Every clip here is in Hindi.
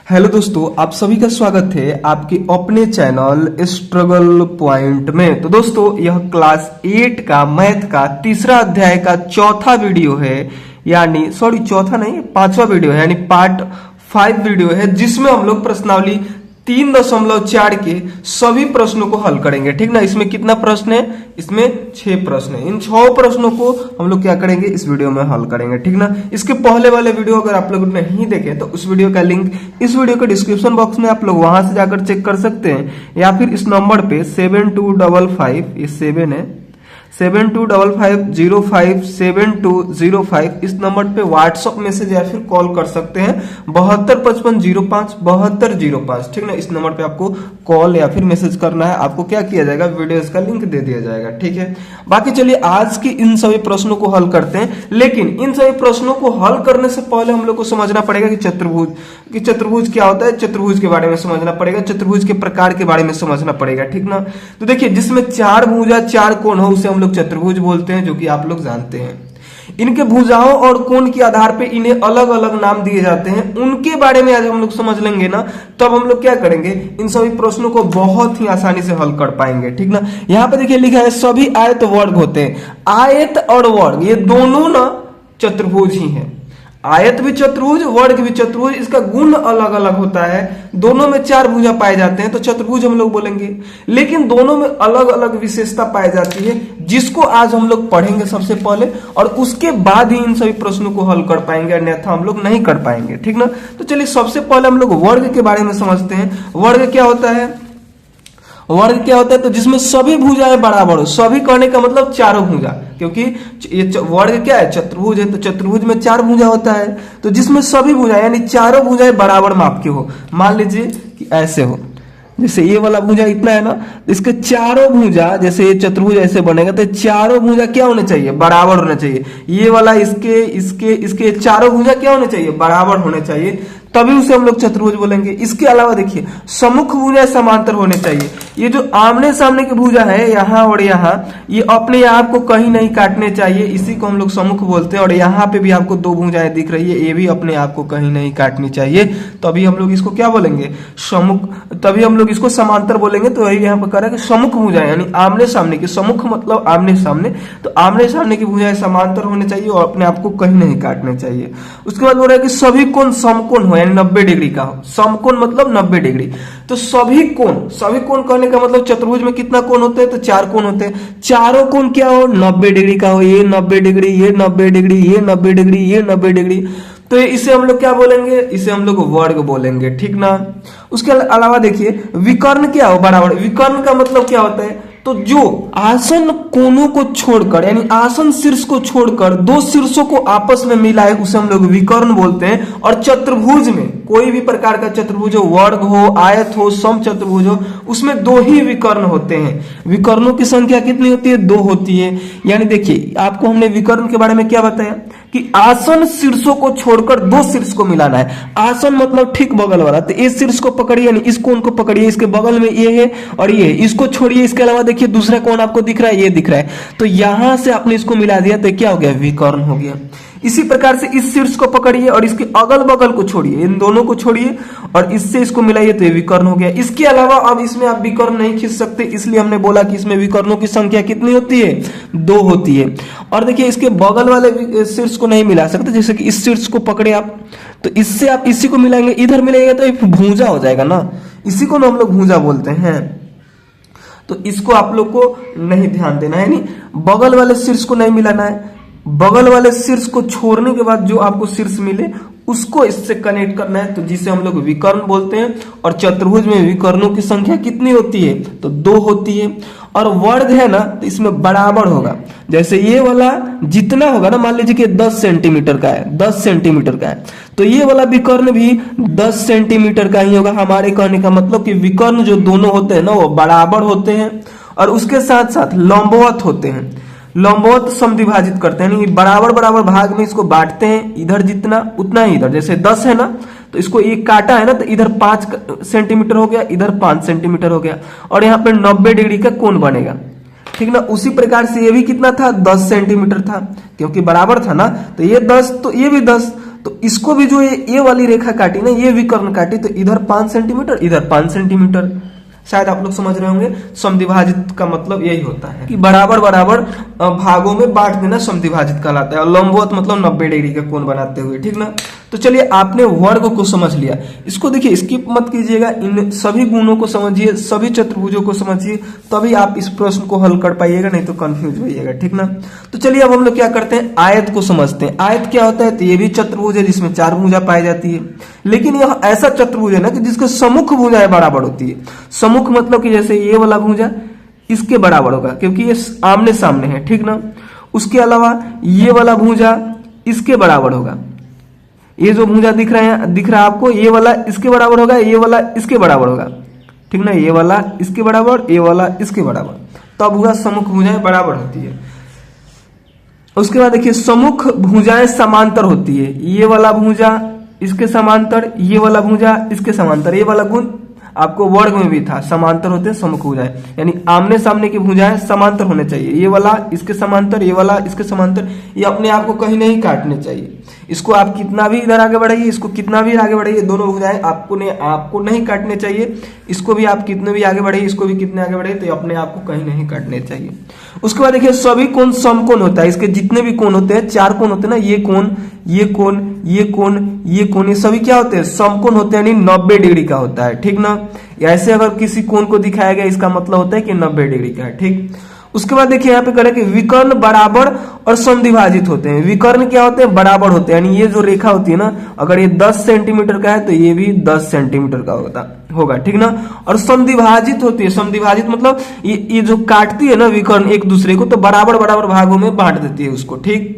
हेलो दोस्तों, आप सभी का स्वागत है आपके अपने चैनल स्ट्रगल पॉइंट में। तो दोस्तों, यह क्लास 8 का मैथ का तीसरा अध्याय का चौथा वीडियो है, यानी चौथा नहीं, पांचवा वीडियो है, यानी पार्ट 5 वीडियो है, जिसमें हम लोग प्रश्नावली 3.4 के सभी प्रश्नों को हल करेंगे। ठीक ना। इसमें कितना प्रश्न है? इसमें 6 प्रश्न है। इन 6 प्रश्नों को हम लोग क्या करेंगे, इस वीडियो में हल करेंगे। ठीक ना। इसके पहले वाले वीडियो अगर आप लोग नहीं देखे तो उस वीडियो का लिंक इस वीडियो के डिस्क्रिप्शन बॉक्स में आप लोग वहां से जाकर चेक कर सकते हैं, या फिर इस नंबर पे 7255, ये 7 है, 7255057205 इस नंबर पे व्हाट्सएप मैसेज या फिर कॉल कर सकते हैं 7255057205। ठीक ना। इस नंबर पे आपको कॉल या फिर मैसेज करना है। आपको क्या किया जाएगा, वीडियोस का लिंक दे दिया जाएगा। ठीक है। बाकी चलिए आज की इन सभी प्रश्नों को हल करते हैं, लेकिन इन सभी प्रश्नों को हल करने से पहले हम लोग को समझना पड़ेगा कि चतुर्भुज क्या होता है। चतुर्भुज के बारे में समझना पड़ेगा, चतुर्भुज के प्रकार के बारे में समझना पड़ेगा। ठीक ना। तो देखिए, जिसमें 4 भुजा 4 कोण हो उसे हम लोग चतुर्भुज बोलते हैं, जो कि आप लोग जानते हैं। इनके भुजाओं और कोण के आधार पे इन्हें अलग अलग नाम दिए जाते हैं। उनके बारे में आज हम लोग समझ लेंगे ना, तब हम लोग क्या करेंगे, इन सभी प्रश्नों को बहुत ही आसानी से हल कर पाएंगे। ठीक ना। यहाँ पे देखिए लिखा है सभी आयत वर्ग होते हैं। आयत और वर्ग ये दोनों ना चतुर्भुज ही है। आयत भी चतुर्भुज, वर्ग भी चतुर्भुज, इसका गुण अलग अलग होता है। दोनों में 4 भुजा पाए जाते हैं तो चतुर्भुज हम लोग बोलेंगे, लेकिन दोनों में अलग अलग विशेषता पाई जाती है, जिसको आज हम लोग पढ़ेंगे सबसे पहले, और उसके बाद ही इन सभी प्रश्नों को हल कर पाएंगे, अन्यथा हम लोग नहीं कर पाएंगे। ठीक ना। तो चलिए सबसे पहले हम लोग वर्ग के बारे में समझते हैं। वर्ग क्या होता है? वर्ग क्या होता है? तो जिसमें सभी भुजाएं बराबर हो। सभी कहने का मतलब चारों भुजा, क्योंकि ये वर्ग क्या है, चतुर्भुज है, तो चतुर्भुज में 4 भुजा होता है। तो जिसमें सभी भुजाएं यानी चारों भुजाएं बराबर माप की हो। मान लीजिए कि ऐसे हो, जैसे ये वाला भुजा इतना है ना, तो इसके चारों भुजा, जैसे ये चतुर्भुज ऐसे बनेगा तो चारों भुजा क्या होने चाहिए, बराबर होना चाहिए। ये वाला इसके चारों भुजा क्या होने चाहिए, बराबर होने चाहिए, तभी उसे हम लोग चतुर्भुज बोलेंगे। इसके अलावा देखिए सम्मुख भुजा समांतर होने चाहिए। ये जो आमने सामने की भुजा है, यहाँ और यहाँ, ये अपने आप को कहीं नहीं काटने चाहिए, इसी को हम लोग सम्मुख बोलते हैं। और यहाँ पे भी आपको 2 भुजाएं दिख रही है, ये भी अपने आप को कहीं नहीं काटनी चाहिए, तभी हम लोग इसको क्या बोलेंगे, सम्मुख, तभी हम लोग इसको समांतर बोलेंगे। तो वही यहाँ पर कह रहा है कि सम्मुख भुजाएं यानी आमने सामने की, सम्मुख मतलब आमने सामने, तो आमने सामने की भुजाएं समांतर होने चाहिए और अपने आप को कहीं नहीं काटने चाहिए। उसके बाद बोल रहा है कि सभी कोण समकोण हो, यानी 90 डिग्री का हो। समकोण मतलब 90 डिग्री। तो सभी कोण कहने का मतलब चतुर्भुज में कितना कोण होते हैं, तो 4 कोण होते हैं। चारों कोण क्या हो, 90 डिग्री का हो। ये 90 डिग्री, ये 90 डिग्री, ये 90 डिग्री, ये 90 डिग्री। तो इसे हम लोग क्या बोलेंगे, इसे हम लोग वर्ग बोलेंगे। ठीक ना। उसके अलावा देखिए विकर्ण क्या हो, बराबर। विकर्ण का मतलब क्या होता है, तो जो आसन कोनों को छोड़कर, यानी आसन शीर्ष को छोड़कर 2 शीर्षों को आपस में मिलाए, उसे हम लोग विकर्ण बोलते हैं। और चतुर्भुज में कोई भी प्रकार का चतुर्भुज हो, वर्ग हो, आयत हो, समचतुर्भुज हो, उसमें 2 ही विकर्ण होते हैं। विकर्णों की संख्या कितनी होती है, 2 होती है। यानी देखिए आपको हमने विकर्ण के बारे में क्या बताया कि आसन शीर्षों को छोड़कर 2 शीर्ष को मिलाना है। आसन मतलब ठीक बगल वाला, तो इस शीर्ष को पकड़िए, यानी इस कोण को पकड़िए, इसके बगल में ये है और ये है, इसको छोड़िए। इसके अलावा देखिए दूसरा कोण आपको दिख रहा है, ये दिख रहा है, तो यहां से आपने इसको मिला दिया तो क्या हो गया, विकर्ण हो गया। इसी प्रकार से इस शीर्ष को पकड़िए और इसके अगल बगल को छोड़िए, इन दोनों को छोड़िए और इससे इसको मिलाइए तो ये विकर्ण हो गया। इसके अलावा अब इसमें आप विकर्ण नहीं खींच सकते, इसलिए हमने बोला कि इसमें विकर्णों की संख्या कितनी होती है, 2 होती है। और देखिए इसके बगल वाले शीर्ष को नहीं मिला सकते, जैसे कि इस शीर्ष को पकड़े आप, तो इससे आप इसी को मिलाएंगे, इधर मिलाएंगे तो ये भुजा हो जाएगा ना, इसी को हम लोग भुजा बोलते हैं। तो इसको आप लोग को नहीं ध्यान देना है, यानी बगल वाले शीर्ष को नहीं मिलाना है। बगल वाले शीर्ष को छोड़ने के बाद जो आपको शीर्ष मिले उसको इससे कनेक्ट करना है, तो जिसे हम लोग विकर्ण बोलते हैं। और चतुर्भुज में विकर्णों की संख्या कितनी होती है, तो 2 होती है। और वर्ग है ना, तो इसमें बराबर होगा। जैसे ये वाला जितना होगा ना, मान लीजिए कि 10 सेंटीमीटर का है, 10 सेंटीमीटर का है, तो ये वाला विकर्ण भी 10 सेंटीमीटर का ही होगा। हमारे कहने का मतलब कि विकर्ण जो दोनों होते हैं ना, वो बराबर होते हैं और उसके साथ साथ लंबवत होते हैं। लंबवत समद्विभाजित करते हैं, यानी बराबर बराबर भाग में इसको बांटते हैं, इधर जितना उतना ही इधर। जैसे 10 है ना, तो इसको एक काटा है ना, तो इधर 5 सेंटीमीटर हो गया, इधर 5 सेंटीमीटर हो गया, और यहाँ पे 90 डिग्री का कोण बनेगा। ठीक ना। उसी प्रकार से ये भी कितना था, 10 सेंटीमीटर था, क्योंकि बराबर था ना, तो ये 10 तो ये भी 10, तो इसको भी जो ये वाली रेखा काटी ना, ये विकर्ण काटी, तो इधर 5 सेंटीमीटर, इधर 5 सेंटीमीटर। शायद आप लोग समझ रहे होंगे, समद्विभाजित का मतलब यही होता है कि बराबर बराबर भागों में बांट देना समद्विभाजित कहलाता है। और लंबवत मतलब 90 डिग्री का कोण बनाते हुए, ठीक ना। तो चलिए, आपने वर्ग को समझ लिया। इसको देखिए, स्किप मत कीजिएगा, इन सभी गुणों को समझिए, सभी चतुर्भुजों को समझिए, तभी आप इस प्रश्न को हल कर पाइएगा, नहीं तो कंफ्यूज होइएगा, ठीक ना। तो चलिए, अब हम लोग क्या करते हैं, आयत को समझते हैं। आयत क्या होता है, तो ये भी चतुर्भुज है जिसमें 4 भुजा पाई जाती है, लेकिन यह ऐसा चतुर्भुज है ना कि जिसके सम्मुख भुजाएं बराबर होती है। सम्मुख मतलब कि जैसे ये वाला भुजा इसके बराबर होगा, क्योंकि ये आमने सामने है, ठीक ना। उसके अलावा ये वाला भुजा इसके बराबर होगा। ये जो भुजा दिख रहा है आपको, ये वाला इसके बराबर होगा, ये वाला इसके बराबर होगा, ठीक ना। ये वाला इसके बराबर, ये वाला इसके बराबर, तब हुआ सम्मुख भुजाएं बराबर होती है। उसके बाद देखिए, सम्मुख भुजाएं समांतर होती है। ये वाला भुजा इसके समांतर, ये वाला भुजा इसके समांतर। ये वाला गुण आपको वर्ग में भी था, समांतर होते हैं सम्मुख भुजाएं, यानी आमने सामने की भुजाएं समांतर होने चाहिए। ये वाला इसके समांतर, ये वाला इसके समांतर, ये अपने आप को कहीं नहीं काटने चाहिए। इसको आप कितना भी इधर आगे बढ़ाइए, इसको कितना भी आगे बढ़ाइए, दोनों भुजाएं आपको नहीं काटने चाहिए। इसको भी आप कितने भी आगे बढ़ाइए, इसको भी कितने आगे बढ़ाइए, तो अपने आप को कहीं नहीं काटने चाहिए। उसके बाद देखिए, सभी कोण समकोण होता है। इसके जितने भी कोण होते हैं, 4 कोण होते हैं ना, ये कोण, ये कोण, ये कोण, ये कोण, ये सभी क्या होते हैं, समकोण होते हैं, यानी 90 डिग्री का होता है, ठीक ना। ऐसे अगर किसी कोण को दिखाया गया, इसका मतलब होता है कि 90 डिग्री का है, ठीक। उसके बाद देखिए, यहाँ पे करें कि विकर्ण बराबर और समद्विभाजित होते हैं। विकर्ण क्या होते हैं, बराबर होते हैं, यानी ये जो रेखा होती है ना, अगर ये 10 सेंटीमीटर का है तो ये भी 10 सेंटीमीटर का होगा, ठीक ना। और समद्विभाजित होती है। समद्विभाजित मतलब ये जो काटती है ना विकर्ण एक दूसरे को, तो बराबर बराबर भागों में बांट देती है उसको, ठीक।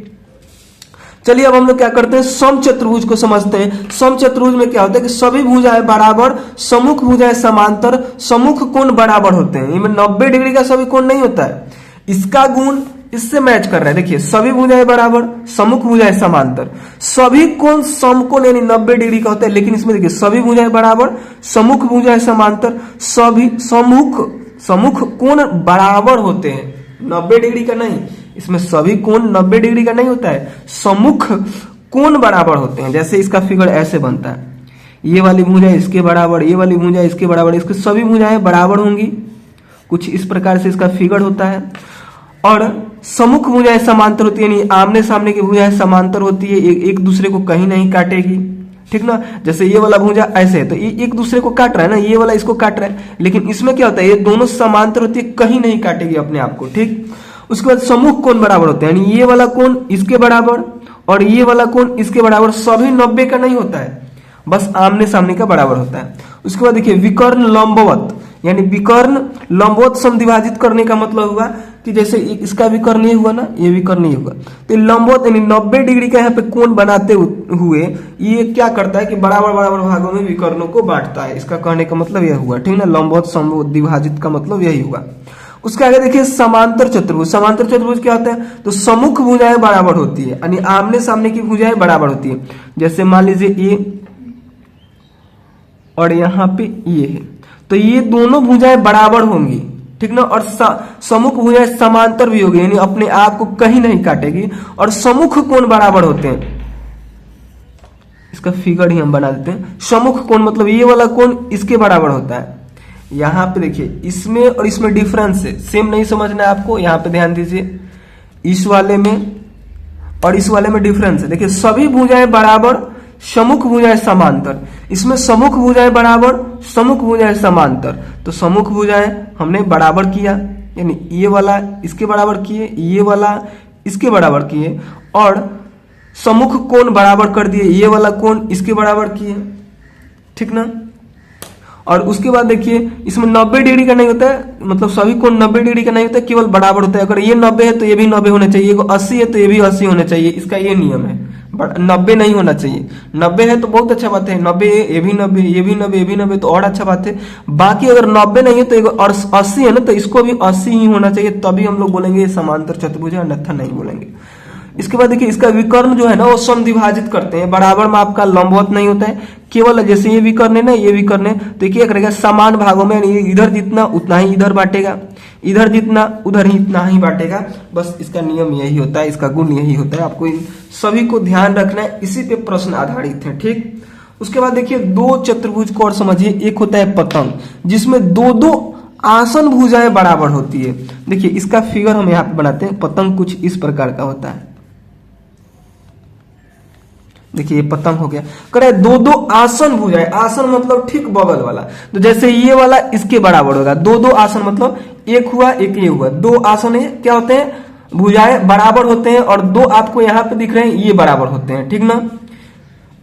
चलिए, अब हम लोग क्या करते हैं, समचतुर्भुज को समझते हैं। समचतुर्भुज में क्या होता है कि सभी भुजाएं बराबर, सम्मुख भुजाएं समांतर, सम्मुख कोण बराबर होते हैं। इनमें 90 डिग्री का सभी कोण नहीं होता है, इसका गुण इससे मैच कर रहा है। देखिए, सभी भुजाएं बराबर, सम्मुख भुजाएं समांतर, सभी कोण समकोण यानी 90 डिग्री का होता है। लेकिन इसमें देखिए, सभी भुजाएं बराबर, सम्मुख भुजाएं समांतर, सभी सम्मुख कोण बराबर होते हैं, 90 डिग्री का नहीं। इसमें सभी कोण 90 डिग्री का नहीं होता है, सम्मुख कोण बराबर होते हैं। जैसे इसका फिगर ऐसे बनता है, ये वाली भुजा इसके बराबर, ये वाली भुजा इसके बराबर, इसके सभी भुजाएं बराबर होंगी, कुछ इस प्रकार से इसका फिगर होता है। और सम्मुख भुजाएं समांतर होती है, यानी आमने सामने की भुजाएं समांतर होती है, एक दूसरे को कहीं नहीं काटेगी, ठीक ना। जैसे ये वाला भुजा ऐसे है तो ये एक दूसरे को काट रहा है ना, ये वाला इसको काट रहा है, लेकिन इसमें क्या होता है, ये दोनों समांतर होती है, कहीं नहीं काटेगी अपने आप को, ठीक। उसके बाद सम्मुख कोण बराबर होते हैं, यानी ये वाला कोण इसके बराबर और ये वाला कोण इसके बराबर, सभी 90 का नहीं होता है, बस आमने सामने का बराबर होता है। उसके बाद देखिए, विकर्ण लंबवत, यानी विकर्ण लंबवत समद्विभाजित करने का मतलब हुआ कि जैसे इसका विकर्ण ये हुआ ना, ये विकर्ण ये हुआ, तो लंबवत यानी 90 डिग्री का यहाँ पे कोण बनाते हुए ये क्या करता है कि बराबर बराबर भागों में विकर्णों को बांटता है। इसका कहने का मतलब यह हुआ, ठीक ना। लंबवत समद्विभाजित का मतलब यही हुआ। उसके आगे देखिए, समांतर चतुर्भुज। समांतर चतुर्भुज क्या होता है, तो सम्मुख भुजाएं बराबर होती है, यानी आमने सामने की भुजाएं बराबर होती है। जैसे मान लीजिए ये और यहाँ पे ये है, तो ये दोनों भुजाएं बराबर होंगी, ठीक ना। और सम्मुख भुजाएं समांतर भी होगी, यानी अपने आप को कहीं नहीं काटेगी। और सम्मुख कोण बराबर होते हैं, इसका फिगर ही हम बना देते हैं। सम्मुख कोण मतलब ये वाला कोण इसके बराबर होता है। यहाँ पे देखिए, इसमें और इसमें डिफरेंस है, सेम नहीं समझना है आपको। यहाँ पे ध्यान दीजिए, इस वाले में और इस वाले में डिफरेंस है। देखिए, सभी भुजाएं बराबर, सम्मुख भुजाएं समांतर। इसमें सम्मुख भुजाएं बराबर, सम्मुख भुजाएं समांतर, तो सम्मुख भुजाएं हमने बराबर किया, यानी ये वाला इसके बराबर किए, ये वाला इसके बराबर किए, और सम्मुख कोण बराबर कर दिए, ये वाला कोण इसके बराबर किए, ठीक ना। और उसके बाद देखिए, इसमें 90 डिग्री का नहीं होता है, मतलब सभी कोण 90 डिग्री का नहीं होता है, केवल बराबर होता है। अगर ये 90 है तो ये भी 90 होना चाहिए, 80 है तो ये भी 80 होना चाहिए, इसका ये नियम है। 90 नहीं होना चाहिए, 90 है तो बहुत अच्छा बात है, 90 ये भी 90, ये भी 90, ये भी 90 तो और अच्छा बात है। बाकी अगर 90 नहीं है तो और 80 है ना, तो इसको भी 80 ही होना चाहिए, तभी हम लोग बोलेंगे समांतर चतुर्भुज है, अन्यथा नहीं बोलेंगे। इसके बाद देखिए इसका विकर्ण जो है ना वो समद्विभाजित करते हैं, बराबर माप का लंबवत नहीं होता है, केवल जैसे ये विकर्ण है ना, ये विकर्ण है तो क्या करेगा, समान भागों में, यानी इधर जितना उतना ही इधर बांटेगा, इधर जितना उधर ही इतना ही बांटेगा। बस इसका नियम यही होता है, इसका गुण यही होता है, आपको इन सभी को ध्यान रखना है, इसी पे प्रश्न आधारित है। ठीक, उसके बाद देखिए दो चतुर्भुज को और समझिए, एक होता है पतंग जिसमें दो दो आसन भुजाएं बराबर होती है। देखिए इसका फिगर हम यहाँ पे बनाते हैं, पतंग कुछ इस प्रकार का होता है। देखिए ये पतंग हो गया, करे दो दो आसन भुजाएं, आसन मतलब ठीक बगल वाला, तो जैसे ये वाला इसके बराबर होगा, दो दो आसन मतलब एक हुआ एक ये हुआ, दो आसन है क्या होते हैं, भुजाएं बराबर होते हैं, और दो आपको यहाँ पे दिख रहे हैं ये बराबर होते हैं। ठीक ना,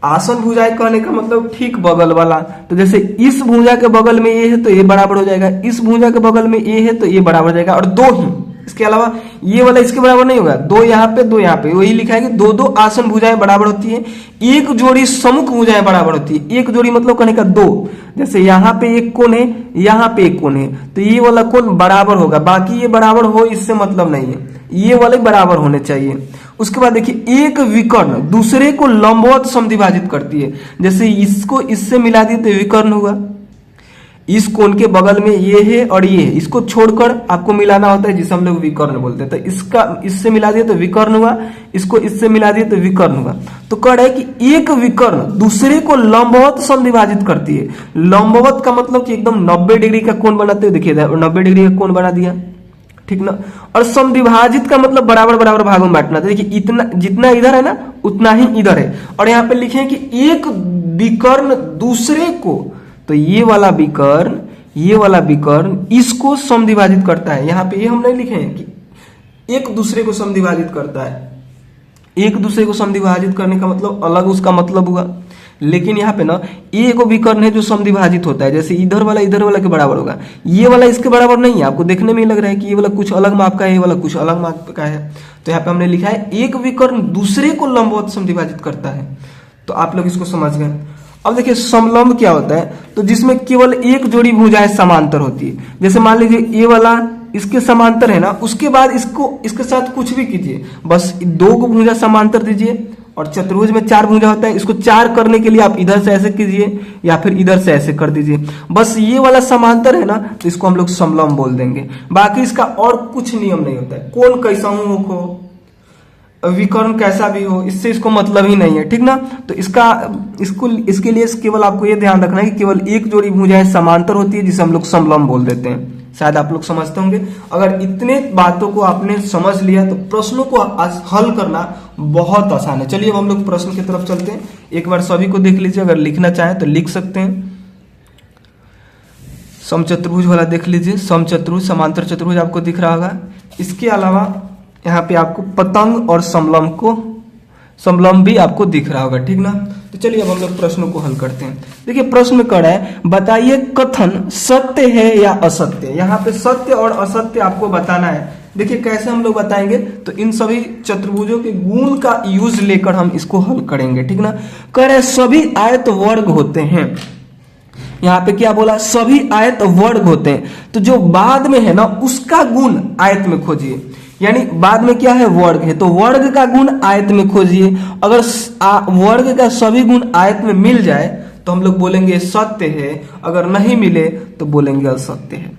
आसन भुजाएं कहने का मतलब ठीक बगल वाला, तो जैसे इस भुजा के बगल में ये है तो ये बराबर हो जाएगा, इस भुजा के बगल में ये है तो ये बराबर हो जाएगा, और दो ही, इसके अलावा ये वाला इसके बराबर नहीं होगा, दो यहाँ पे दो यहाँ पे, वही लिखा है कि दो दो आसन भुजाएं बराबर होती है, एक जोड़ी सम्मुख भुजाएं बराबर होती है। एक जोड़ी मतलब कहने का दो, जैसे यहाँ पे एक कोण है, यहाँ पे एक कोण है, तो ये वाला कोण बराबर होगा, बाकी ये बराबर हो इससे मतलब नहीं है, ये वाले बराबर होने चाहिए। उसके बाद देखिए एक विकर्ण दूसरे को लंबवत समद्विभाजित करती है, जैसे इसको इससे मिला दिए तो विकर्ण हुआ, इस कोण के बगल में ये है और ये है, इसको छोड़कर आपको मिलाना होता है जिसे हम लोग विकर्ण बोलते हैं, तो इसका इससे मिला दिए तो विकर्ण हुआ, इसको इससे मिला दिए तो विकर्ण हुआ। तो कह रहा है कि एक विकर्ण दूसरे को लंबवत समद्विभाजित करती है। लंबवत का मतलब कि एकदम 90 डिग्री का कोण बनाते हुए, देखिए 90 डिग्री का कोण बना दिया, ठीक ना, और समद्विभाजित का मतलब बराबर बराबर भागों में बांटना, तो देखिए इतना जितना इधर है ना उतना ही इधर है, और यहाँ पे लिखे हैं कि एक विकर्ण दूसरे को, तो ये वाला विकर्ण इसको समद्विभाजित करता है। यहाँ पे ये हम नहीं लिखे हैं कि एक दूसरे को समद्विभाजित करता है, एक दूसरे को समद्विभाजित करने का मतलब अलग उसका मतलब हुआ, लेकिन यहाँ पे ना एक विकर्ण है जो समद्विभाजित होता है, जैसे इधर वाला के बराबर होगा, ये वाला इसके बराबर नहीं है, आपको देखने में ही लग रहा है कि ये वाला कुछ अलग माप का है, ये वाला कुछ अलग माप का है, तो यहाँ पे हमने लिखा है एक विकर्ण दूसरे को लंबवत समद्विभाजित करता है, तो आप लोग इसको समझ गए। अब देखिए समलंब क्या होता है, तो जिसमें केवल एक जोड़ी भुजाएं समांतर होती है, जैसे मान लीजिए ये वाला इसके समांतर है ना, उसके बाद इसको इसके साथ कुछ भी कीजिए, बस दो को भुजा समांतर दीजिए, और चतुर्भुज में 4 भुजा होता है, इसको 4 करने के लिए आप इधर से ऐसे कीजिए या फिर इधर से ऐसे कर दीजिए, बस ये वाला समांतर है ना तो इसको हम लोग समलंब बोल देंगे। बाकी इसका और कुछ नियम नहीं होता है, कोण कैसा हो, विकर्ण कैसा भी हो, इससे इसको मतलब ही नहीं है, ठीक ना। तो इसके लिए केवल आपको ये ध्यान रखना है कि केवल एक जोड़ी भुजाएं समांतर होती है जिसे हम लोग समलंब बोल देते हैं। शायद आप लोग समझते होंगे। अगर इतने बातों को आपने समझ लिया तो प्रश्नों को हल करना बहुत आसान है। चलिए अब हम लोग प्रश्न की तरफ चलते हैं। एक बार सभी को देख लीजिए, अगर लिखना चाहें तो लिख सकते हैं। समचतुर्भुज वाला देख लीजिए, समचतुर्भुज समांतर चतुर्भुज आपको दिख रहा होगा। इसके अलावा यहाँ पे आपको पतंग और समलंब भी आपको दिख रहा होगा, ठीक ना। तो चलिए अब हम लोग प्रश्नों को हल करते हैं। देखिए प्रश्न में कह रहा है बताइए कथन सत्य है या असत्य। यहाँ पे सत्य और असत्य आपको बताना है। देखिए कैसे हम लोग बताएंगे, तो इन सभी चतुर्भुजों के गुण का यूज लेकर हम इसको हल करेंगे, ठीक ना। कह रहे सभी आयत वर्ग होते हैं। यहाँ पे क्या बोला, सभी आयत वर्ग होते हैं। तो जो बाद में है ना उसका गुण आयत में खोजिए, यानी बाद में क्या है वर्ग है, तो वर्ग का गुण आयत में खोजिए। अगर वर्ग का सभी गुण आयत में मिल जाए तो हम लोग बोलेंगे सत्य है, अगर नहीं मिले तो बोलेंगे असत्य है,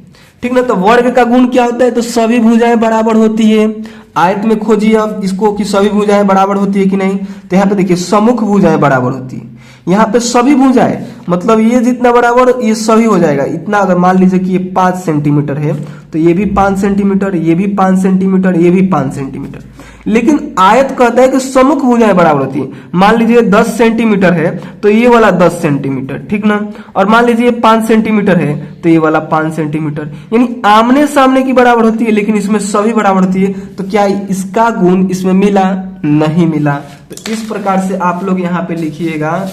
ठीक ना। तो वर्ग का गुण क्या होता है, तो सभी भुजाएं बराबर होती है। आयत में खोजिए अब इसको कि सभी भुजाएं बराबर होती है कि नहीं। तो यहाँ पे देखिए सम्मुख भुजाएं बराबर होती है। यहाँ पे सभी भुजाएं मतलब ये जितना बराबर ये सभी हो जाएगा इतना। अगर मान लीजिए कि ये 5 सेंटीमीटर है तो ये भी 5 सेंटीमीटर, ये भी 5 सेंटीमीटर, ये भी 5 सेंटीमीटर। लेकिन आयत कहता है कि सम्मुख भुजाएं बराबर होती है। मान लीजिए 10 सेंटीमीटर है तो ये वाला 10 सेंटीमीटर, ठीक ना। और मान लीजिए 5 सेंटीमीटर है तो ये वाला 5 सेंटीमीटर, यानी आमने सामने की बराबर होती है, लेकिन इसमें सभी बराबर होती है। तो क्या इसका गुण इसमें मिला, नहीं मिला। तो इस प्रकार से आप लोग यहाँ पे लिखिएगा।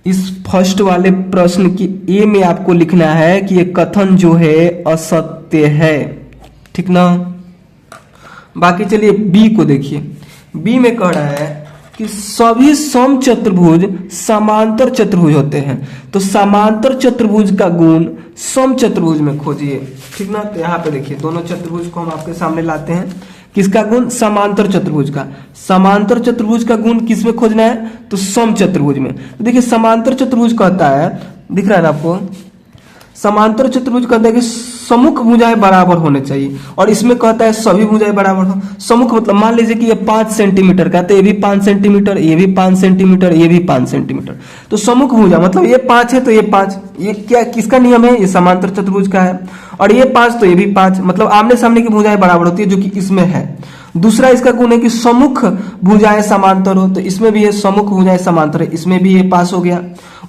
इस फर्स्ट वाले प्रश्न की ए में आपको लिखना है कि ये कथन जो है असत्य है, ठीक ना। बाकी चलिए बी को देखिए। बी में कह रहा है कि सभी समचतुर्भुज समांतर चतुर्भुज होते हैं। तो समांतर चतुर्भुज का गुण समचतुर्भुज में खोजिए, ठीक ना। तो यहाँ पे देखिए दोनों चतुर्भुज को हम आपके सामने लाते हैं। किसका गुण? समांतर चतुर्भुज का। समांतर चतुर्भुज का गुण किसमें खोजना है? तो समचतुर्भुज में। तो देखिए समांतर चतुर्भुज कहता है, दिख रहा है ना आपको, समांतर चतुर्भुज कहता है कि सम्मुख भुजाएं बराबर होने चाहिए, और इसमें कहता है सभी भुजाएं बराबर हो। सम्मुख मतलब मान लीजिए कि ये 5 सेंटीमीटर का, तो ये भी 5 सेंटीमीटर, ये भी 5 सेंटीमीटर, ये भी 5 सेंटीमीटर। तो सम्मुख भुजा मतलब ये 5 है तो ये 5, ये क्या किसका नियम है? ये समांतर चतुर्भुज का है। और ये 5 तो ये भी 5, मतलब आमने सामने की भुजाएं बराबर होती है, जो कि इसमें है। दूसरा इसका गुण है कि सम्मुख भुजाएं समांतर हो, तो इसमें भी है सम्मुख भुजाएं समांतर है, इसमें भी ये पास हो गया।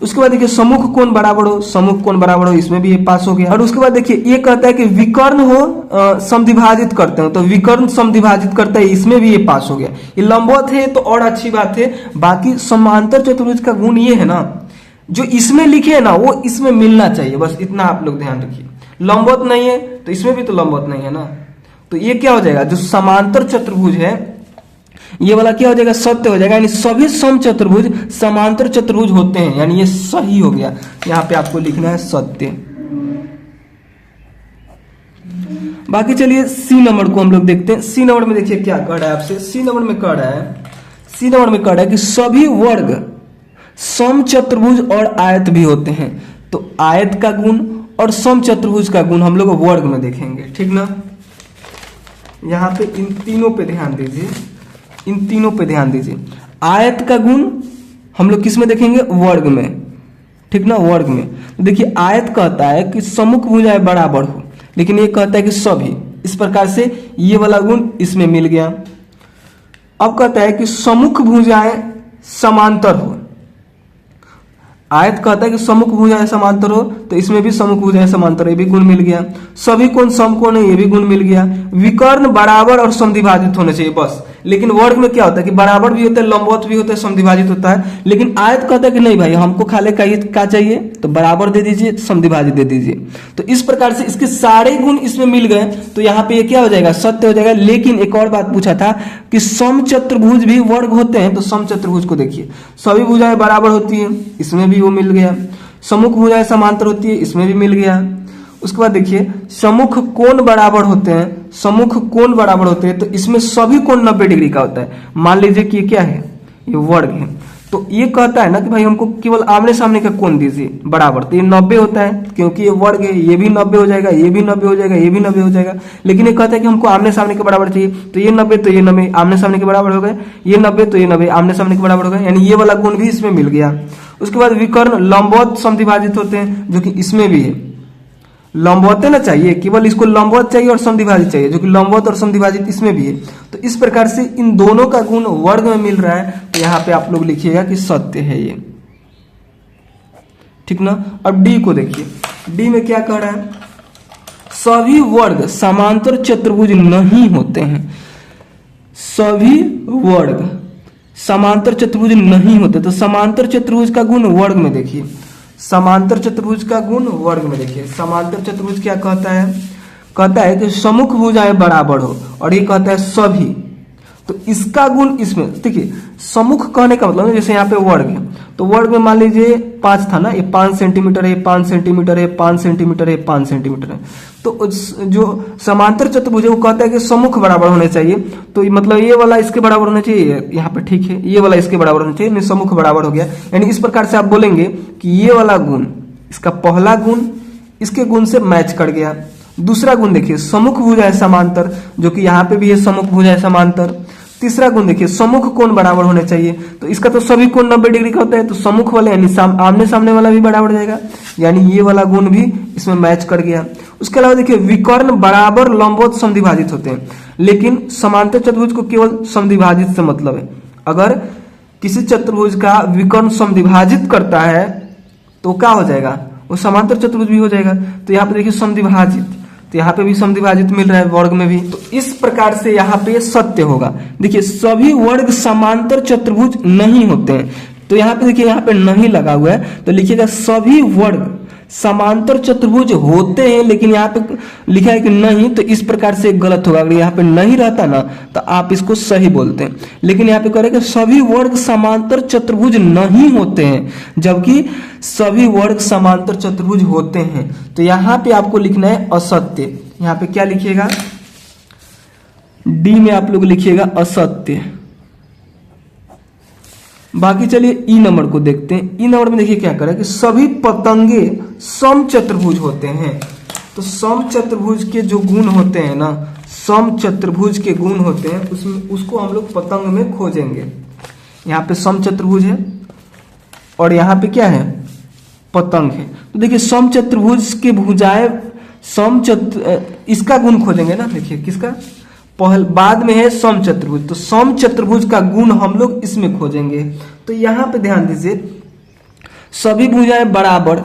उसके बाद देखिए सम्मुख कोण बराबर हो, सम्मुख कोण बराबर हो, इसमें भी ये पास हो गया। और उसके बाद देखिए ये कहता है कि विकर्ण हो समद्विभाजित करते हो, तो विकर्ण समद्विभाजित करता है, इसमें भी ये पास हो गया। ये लंबवत है तो और अच्छी बात है। बाकी समांतर चतुर्भुज का गुण ये है ना, जो इसमें लिखे है ना वो इसमें मिलना चाहिए, बस इतना आप लोग ध्यान रखिए। लंबवत नहीं है तो इसमें भी तो लंबवत नहीं है ना, तो ये क्या हो जाएगा? जो समांतर चतुर्भुज है ये वाला क्या हो जाएगा? सत्य हो जाएगा। यानी सभी समचतुर्भुज समांतर चतुर्भुज होते हैं, यानी ये सही हो गया। यहां पे आपको लिखना है सत्य। बाकी चलिए सी नंबर को हम लोग देखते हैं। सी नंबर में देखिए क्या कह रहा है आपसे। सी नंबर में कह रहा है कि सभी वर्ग समचतुर्भुज और आयत भी होते हैं। तो आयत का गुण और समचतुर्भुज का गुण हम लोग वर्ग में देखेंगे, ठीक ना। यहां पे इन तीनों पे ध्यान दीजिए, इन तीनों पे ध्यान दीजिए। आयत का गुण हम लोग किस में देखेंगे? वर्ग में, ठीक ना, वर्ग में। देखिए आयत कहता है कि सम्मुख भुजाएं बराबर हो, लेकिन ये कहता है कि सभी। इस प्रकार से ये वाला गुण इसमें मिल गया। अब कहता है कि सम्मुख भुजाएं समांतर हो। आयत कहता है कि सम्मुख भुजाएं समांतर हो, तो इसमें भी सम्मुख भुजाएं समांतर, ये भी गुण मिल गया। सभी कोण समकोण है, ये भी गुण मिल गया। विकर्ण बराबर और समद्विभाजित होने चाहिए बस। लेकिन वर्ग में क्या होता है कि बराबर भी होता है, लंबवत भी होता है, समद्विभाजित होता है। लेकिन आयत कहता है कि नहीं भाई, हमको खाली क्या चाहिए? तो बराबर दे दीजिए, समद्विभाजित दे दीजिए। तो इस प्रकार से इसके सारे गुण इसमें मिल गए, तो यहाँ पे ये क्या हो जाएगा? सत्य हो जाएगा। लेकिन एक और बात पूछा था कि समचतुर्भुज भी वर्ग होते हैं, तो समचतुर्भुज को देखिए, सभी भुजाएं बराबर होती है, इसमें भी वो मिल गया। सम्मुख भुजाएं समांतर होती है, इसमें भी मिल गया। उसके बाद देखिए सम्मुख कोण बराबर होते हैं, सम्मुख कोण बराबर होते हैं, तो इसमें सभी कोण 90 डिग्री का होता है। मान लीजिए कि ये क्या है? ये वर्ग है, तो ये कहता है ना कि भाई हमको केवल आमने सामने का कोण दीजिए बराबर, तो ये 90 होता है, क्योंकि ये वर्ग है। ये भी 90 हो जाएगा, ये भी 90 हो जाएगा, ये भी 90 हो जाएगा। लेकिन ये कहता है कि हमको आमने सामने के बराबर चाहिए, तो ये 90 तो ये 90 आमने सामने के बराबर हो गए, ये 90 तो ये 90 आमने सामने के बराबर हो गए, यानी ये वाला गुण भी इसमें मिल गया। उसके बाद विकर्ण लंबवत समद्विभाजित होते हैं, जो कि इसमें भी है। लंबवत ना चाहिए, केवल इसको लंबवत चाहिए और समद्विभाजित चाहिए, जो कि लंबवत और समद्विभाजित इसमें भी है। तो इस प्रकार से इन दोनों का गुण वर्ग में मिल रहा है, तो यहाँ पे आप लोग लिखिएगा कि सत्य है ये, ठीक ना। अब डी को देखिए, डी में क्या कह रहा है? सभी वर्ग समांतर चतुर्भुज नहीं होते हैं। सभी वर्ग समांतर चतुर्भुज नहीं होते, तो समांतर चतुर्भुज का गुण वर्ग में देखिए, समांतर चतुर्भुज का गुण वर्ग में देखिए। समांतर चतुर्भुज क्या कहता है? कहता है कि सम्मुख भुजाएं बराबर हो, और ये कहता है सभी, तो इसका गुण इसमें देखिए। सम्मुख कहने का मतलब जैसे यहाँ पे वर्ग है, तो वर्ग में मान लीजिए 5 था ना, ये 5 सेंटीमीटर है, 5 सेंटीमीटर है, 5 सेंटीमीटर है, 5 सेंटीमीटर है। तो जो समांतर चतुर्भुज है वो कहता है कि सम्मुख बराबर होने चाहिए, तो मतलब ये वाला इसके बराबर होना चाहिए, यहाँ पे ठीक है, ये वाला इसके बराबर होना चाहिए, सम्मुख बराबर हो गया। यानी इस प्रकार से आप बोलेंगे कि ये वाला गुण, इसका पहला गुण इसके गुण से मैच कर गया। दूसरा गुण देखिए सम्मुख भुजाएं समांतर, जो कि यहाँ पे भी है सम्मुख भुजाएं समांतर। तीसरा गुण देखिए सम्मुख कोण बराबर होने चाहिए, तो इसका तो सभी कोण 90 डिग्री का होता है, तो सम्मुख वाले यानी आमने सामने वाला भी बराबर हो जाएगा, यानी ये वाला गुण भी इसमें मैच कर गया। उसके अलावा देखिए विकर्ण बराबर लंबवत समद्विभाजित होते हैं, लेकिन समांतर चतुर्भुज को केवल समद्विभाजित से मतलब है। अगर किसी चतुर्भुज का विकर्ण समद्विभाजित करता है तो क्या हो जाएगा? वो समांतर चतुर्भुज भी हो जाएगा। तो यहाँ पे देखिए समद्विभाजित, तो यहाँ पे भी समद्विभाजित मिल रहा है वर्ग में भी, तो इस प्रकार से यहाँ पे सत्य होगा। देखिए सभी वर्ग समांतर चतुर्भुज नहीं होते हैं, तो यहाँ पे देखिए यहाँ पे नहीं लगा हुआ है, तो लिखिएगा सभी वर्ग समांतर चतुर्भुज होते हैं, लेकिन यहाँ पे लिखा है कि नहीं, तो इस प्रकार से गलत होगा। अगर यहाँ पे नहीं रहता ना तो आप इसको सही बोलते हैं, लेकिन यहाँ पे करेगा सभी वर्ग समांतर चतुर्भुज नहीं होते हैं, जबकि सभी वर्ग समांतर चतुर्भुज होते हैं। तो यहाँ पे आपको लिखना है असत्य। यहाँ पे क्या लिखिएगा? डी में आप लोग लिखिएगा असत्य। बाकी चलिए ई नंबर को देखते हैं। ई नंबर में देखिए क्या करें कि सभी पतंगे समचतुर्भुज होते हैं। तो समचतुर्भुज के जो गुण होते हैं ना, समचतुर्भुज के गुण होते हैं, उसमें उसको हम लोग पतंग में खोजेंगे। यहाँ पे समचतुर्भुज है और यहाँ पे क्या है, पतंग है। तो देखिए समचतुर्भुज के भुजाएं इसका गुण खोजेंगे ना। देखिए किसका, बाद में है समचतुर्भुज, तो समचतुर्भुज का गुण हम लोग इसमें खोजेंगे। तो यहाँ पे ध्यान दीजिए, सभी भुजाएं बराबर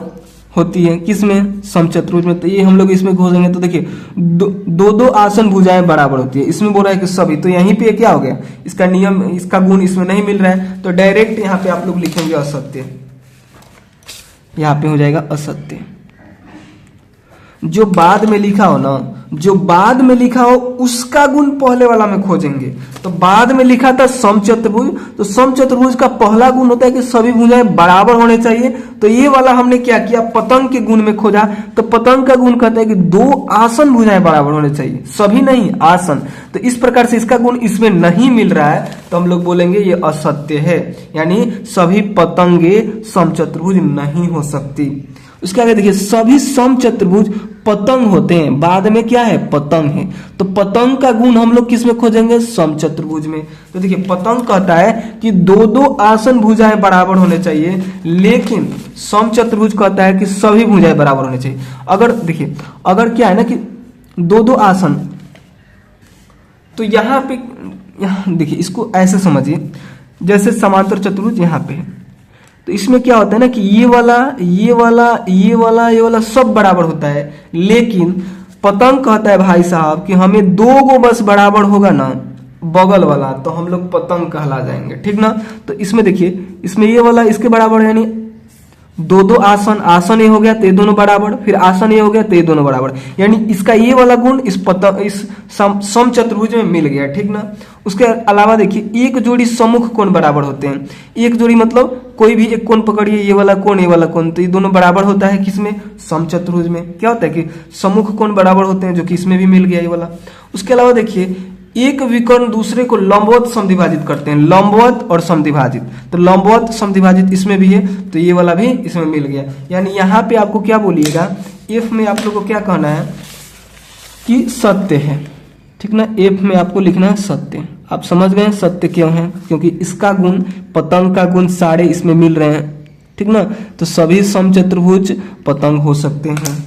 होती है किसमें, समचतुर्भुज में। तो ये हम लोग इसमें खोजेंगे। तो देखिए दो आसन भुजाएं बराबर होती है, इसमें बोल रहा है कि सभी। तो यहीं पे क्या हो गया, इसका नियम, इसका गुण इसमें नहीं मिल रहा है, तो डायरेक्ट यहाँ पे आप लोग लिखेंगे असत्य। यहाँ पे हो जाएगा असत्य। जो बाद में लिखा हो ना, जो बाद में लिखा हो उसका गुण पहले वाला में खोजेंगे। तो बाद में लिखा था समचतुर्भुज, तो समचतुर्भुज का पहला गुण होता है कि सभी भुजाएं बराबर होने चाहिए। तो ये वाला हमने क्या किया, पतंग के गुण में खोजा। तो पतंग का गुण कहता है कि दो आसन भुजाएं बराबर होने चाहिए, सभी नहीं, आसन। तो इस प्रकार से इसका गुण इसमें नहीं मिल रहा है, तो हम लोग बोलेंगे ये असत्य है, यानी सभी पतंगे समचतुर्भुज नहीं हो सकती। उसके आगे देखिए सभी समचतुर्भुज पतंग होते हैं, बाद में क्या है, पतंग है। तो पतंग का गुण हम लोग किस में खोजेंगे, समचतुर्भुज में। तो देखिए पतंग कहता है कि दो आसन भुजाएं बराबर होने चाहिए, लेकिन समचतुर्भुज कहता है कि सभी भुजाएं बराबर होने चाहिए। अगर देखिए, अगर क्या है ना कि दो आसन, तो यहाँ पे देखिए इसको ऐसे समझिए, जैसे समांतर चतुर्भुज यहाँ पे है। तो इसमें क्या होता है ना कि ये वाला सब बराबर होता है, लेकिन पतंग कहता है भाई साहब कि हमें दो गो बस बराबर होगा ना बगल वाला, तो हम लोग पतंग कहला जाएंगे, ठीक ना। तो इसमें देखिए, इसमें ये वाला इसके बराबर है, यानी दो आसन ये हो गया तो ये दोनों बराबर, फिर आसन ये हो गया तो ये दोनों बराबर, यानी इसका ये वाला गुण इस समचतुर्भुज में मिल गया, ठीक ना। उसके अलावा देखिए एक जोड़ी सम्मुख कोण बराबर होते हैं। एक जोड़ी मतलब कोई भी एक कोण पकड़िए, ये वाला कोण, ये वाला कोण, तो ये दोनों बराबर होता है किसमें, समचतुर्भुज में। क्या होता है कि सम्मुख कोण बराबर होते हैं, जो कि इसमें भी मिल गया ये वाला। उसके अलावा देखिए एक विकर्ण दूसरे को लंबवत समद्विभाजित करते हैं, लंबवत और समद्विभाजित। तो लंबवत समद्विभाजित इसमें भी है, तो ये वाला भी इसमें मिल गया। यानी यहाँ पे आपको क्या बोलिएगा, एफ में आप लोग को क्या कहना है कि सत्य है, ठीक ना। एफ में आपको लिखना है सत्य। आप समझ गए सत्य क्यों है, क्योंकि इसका गुण, पतंग का गुण सारे इसमें मिल रहे हैं, ठीक ना। तो सभी समचतुर्भुज पतंग हो सकते हैं।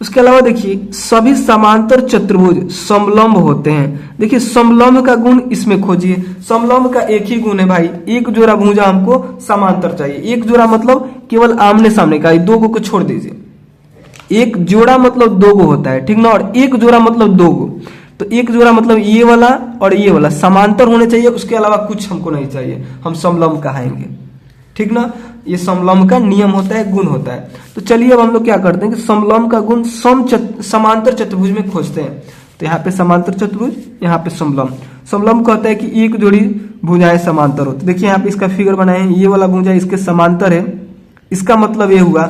उसके अलावा देखिए सभी समांतर चतुर्भुज समलंब होते हैं। देखिए समलंब का गुण इसमें खोजिए। समलंब का एक ही गुण है भाई, एक जोड़ा भुजा हमको समांतर चाहिए। एक जोड़ा मतलब केवल आमने सामने का, दो गो को छोड़ दीजिए। एक जोड़ा मतलब दो गो होता है, ठीक ना, और एक जोड़ा मतलब दो गो। तो एक जोड़ा मतलब ये वाला और ये वाला समांतर होने चाहिए, उसके अलावा कुछ हमको नहीं चाहिए, हम समलंब कहाएंगे, ठीक ना। ये समलंब का नियम होता है, गुण होता है। तो चलिए अब हम लोग क्या करते हैं कि समलंब का गुण समांतर चतुर्भुज में खोजते हैं। तो यहाँ पे समांतर चतुर्भुज, यहाँ पे समलंब। समलंब कहता है कि एक जोड़ी भुजाएं समांतर होती। देखिए यहाँ पे इसका फिगर बनाए हैं, ये वाला भुजा इसके समांतर है। इसका मतलब ये हुआ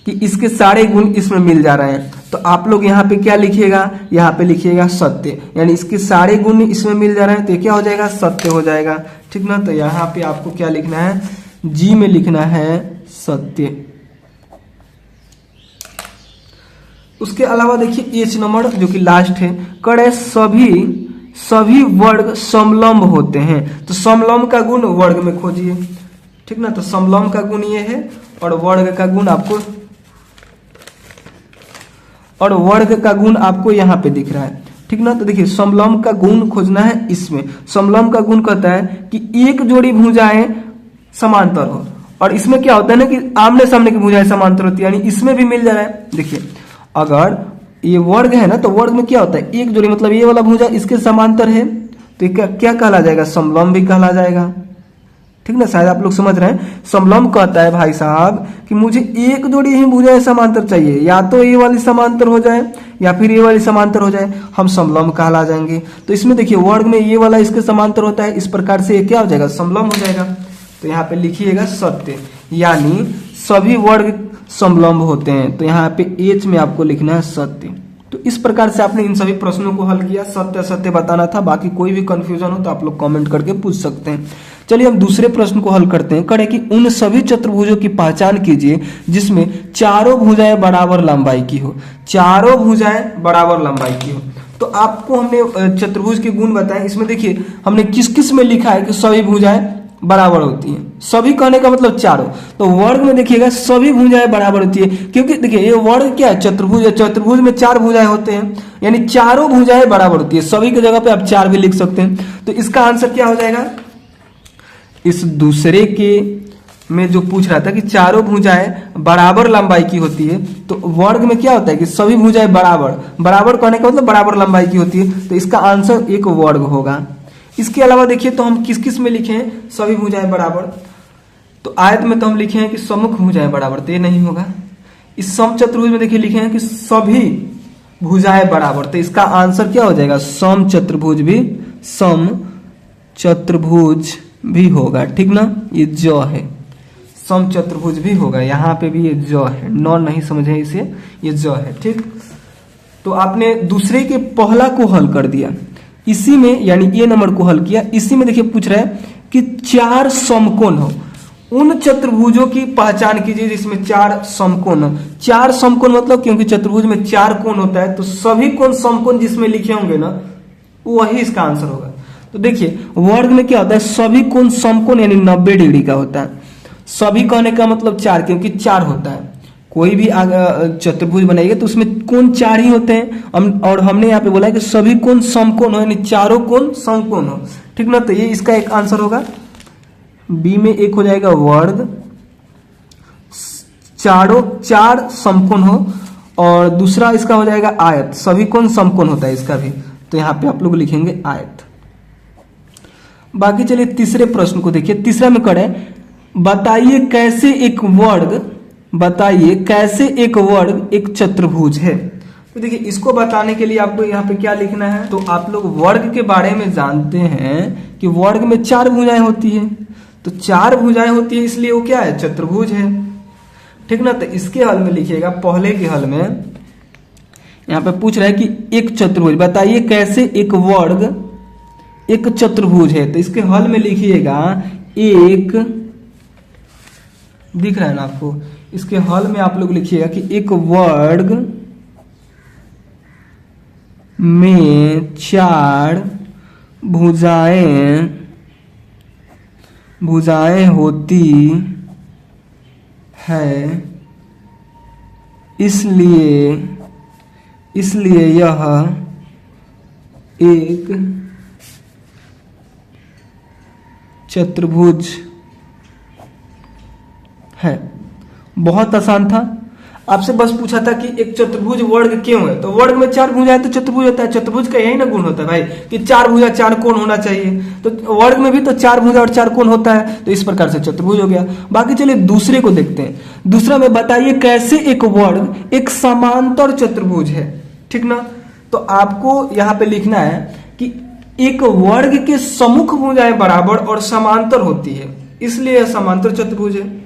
कि इसके सारे गुण इसमें मिल जा रहे हैं। तो आप लोग यहाँ पे क्या लिखिएगा, यहाँ पे लिखिएगा सत्य, यानी इसके सारे गुण इसमें मिल जा रहे हैं, तो क्या हो जाएगा, सत्य हो जाएगा, ठीक ना। तो यहाँ पे आपको क्या लिखना है, जी में लिखना है सत्य। उसके अलावा देखिए एच नंबर जो कि लास्ट है, कड़े सभी वर्ग समलंब होते हैं। तो समलंब का गुण वर्ग में खोजिए, ठीक ना। तो समलंब का गुण ये है और वर्ग का गुण आपको यहाँ पे दिख रहा है, ठीक ना। तो देखिए समलंब का गुण खोजना है इसमें। समलंब का गुण कहता है कि एक जोड़ी भुजाएं समांतर हो, और इसमें क्या होता है ना कि आमने सामने की भुजाएं समांतर होती है, यानी इसमें भी मिल जा रहा है। देखिए अगर ये वर्ग है ना, तो वर्ग में क्या होता है, एक जोड़ी मतलब ये वाला भुजा इसके समांतर है, तो क्या कहला जाएगा, समलंब भी कहला जाएगा, ठीक ना। शायद आप लोग समझ रहे हैं। समलंब कहता है भाई साहब कि मुझे एक जोड़ी ही भुजाएं समांतर चाहिए, या तो ये वाली समांतर हो जाए या फिर ये वाली समांतर हो जाए, हम समलंब कहला जाएंगे। तो इसमें देखिए वर्ग में ये वाला इसके समांतर होता है, इस प्रकार से ये क्या हो जाएगा, समलंब हो जाएगा। तो यहाँ पे लिखिएगा सत्य, यानी सभी वर्ग समलंब होते हैं। तो यहाँ पे एच में आपको लिखना है सत्य। तो इस प्रकार से आपने इन सभी प्रश्नों को हल किया। सत्य सत्य बताना था, बाकी कोई भी कंफ्यूजन हो तो आप लोग कमेंट करके पूछ सकते हैं। चलिए हम दूसरे प्रश्न को हल करते हैं। करें कि उन सभी चतुर्भुजों की पहचान कीजिए जिसमें चारों भुजाएं बराबर लंबाई की हो। चारों भुजाएं बराबर लंबाई की हो। तो आपको हमने चतुर्भुज के गुण बताए। इसमें देखिए हमने किस किस में लिखा है कि सभी भुजाएं बराबर होती हैं। सभी कहने का मतलब चारों। तो वर्ग में देखिएगा सभी भुजाएं बराबर होती है, क्योंकि देखिए ये वर्ग क्या है, चतुर्भुज है। चतुर्भुज में 4 भुजाएं होते हैं, यानी चारों भुजाएं बराबर होती है। सभी की जगह पे आप 4 भी लिख सकते हैं। तो इसका आंसर क्या हो जाएगा, इस दूसरे के में जो पूछ रहा था कि चारों भुजाएं बराबर लंबाई की होती है, तो वर्ग में क्या होता है कि सभी भुजाएं बराबर कहने का मतलब बराबर लंबाई की होती है। तो इसका आंसर एक वर्ग होगा। इसके अलावा देखिए तो हम किस किस में लिखे हैं सभी भुजाएं बराबर। तो आयत में तो हम लिखे हैं कि सम्मुख भुजाएं बराबर, तो ये नहीं होगा। इस समचतुर्भुज में देखिए लिखे हैं कि सभी भुजाएं बराबर, तो इसका आंसर क्या हो जाएगा, समचतुर्भुज भी होगा। ठीक ना, ये जो है समचतुर्भुज भी होगा। यहाँ पे भी ये जो है, नॉन नहीं समझे इसे, ये जो है। ठीक, तो आपने दूसरे के पहला को हल कर दिया। इसी में यानी ए नंबर को हल किया। इसी में देखिए पूछ रहा है कि 4 समकोण हो। उन चतुर्भुजों की पहचान कीजिए जिसमें 4 समकोण हो। 4 समकोण मतलब क्योंकि चतुर्भुज में 4 कोण होता है, तो सभी कोण समकोण जिसमें लिखे होंगे ना वही इसका आंसर होगा। तो देखिए वर्ग में क्या होता है, सभी कोण समकोण यानी 90 डिग्री का होता है। सभी कहने का मतलब 4, क्योंकि 4 होता है। कोई भी चतुर्भुज बनाइए तो उसमें कोण 4 ही होते हैं। और हमने यहाँ पे बोला है कि सभी कोण समकोण हो, यानी चारों कोण समकोण हो। ठीक ना, तो ये इसका एक आंसर होगा। बी में एक हो जाएगा वर्ग, 4 समकोण हो, और दूसरा इसका हो जाएगा आयत। सभी कोण समकोण होता है इसका भी, तो यहाँ पे आप लोग लिखेंगे आयत। बाकी चलिए तीसरे प्रश्न को देखिए। तीसरा में करें, बताइए कैसे एक वर्ग एक चतुर्भुज है। तो देखिए इसको बताने के लिए आपको यहाँ पे क्या लिखना है, तो आप लोग वर्ग के बारे में जानते हैं कि वर्ग में 4 भुजाएं होती है। तो 4 भुजाएं होती है इसलिए वो क्या है, चतुर्भुज है। ठीक ना, तो इसके हल में लिखिएगा। पहले के हल में यहाँ पे पूछ रहा है कि एक चतुर्भुज, बताइए कैसे एक वर्ग एक चतुर्भुज है। तो इसके हल में लिखिएगा एक, दिख रहा है ना आपको, इसके हल में आप लोग लिखिएगा कि एक वर्ग में 4 भुजाएं होती है, इसलिए यह एक चतुर्भुज है। बहुत आसान था। आपसे बस पूछा था कि एक चतुर्भुज वर्ग क्यों है, तो वर्ग में 4 भुजाएं तो चतुर्भुज होता है। चतुर्भुज का यही ना गुण होता है भाई कि 4 भुजा 4 कोण होना चाहिए। तो वर्ग में भी तो 4 भुजा और 4 कोण होता है, तो इस प्रकार से चतुर्भुज हो गया। बाकी चलिए दूसरे को देखते हैं। दूसरा में बताइए कैसे एक वर्ग एक समांतर चतुर्भुज है। ठीक ना, तो आपको यहाँ पे लिखना है कि एक वर्ग के सम्मुख भुजाएं बराबर और समांतर होती है, इसलिए यह समांतर चतुर्भुज है।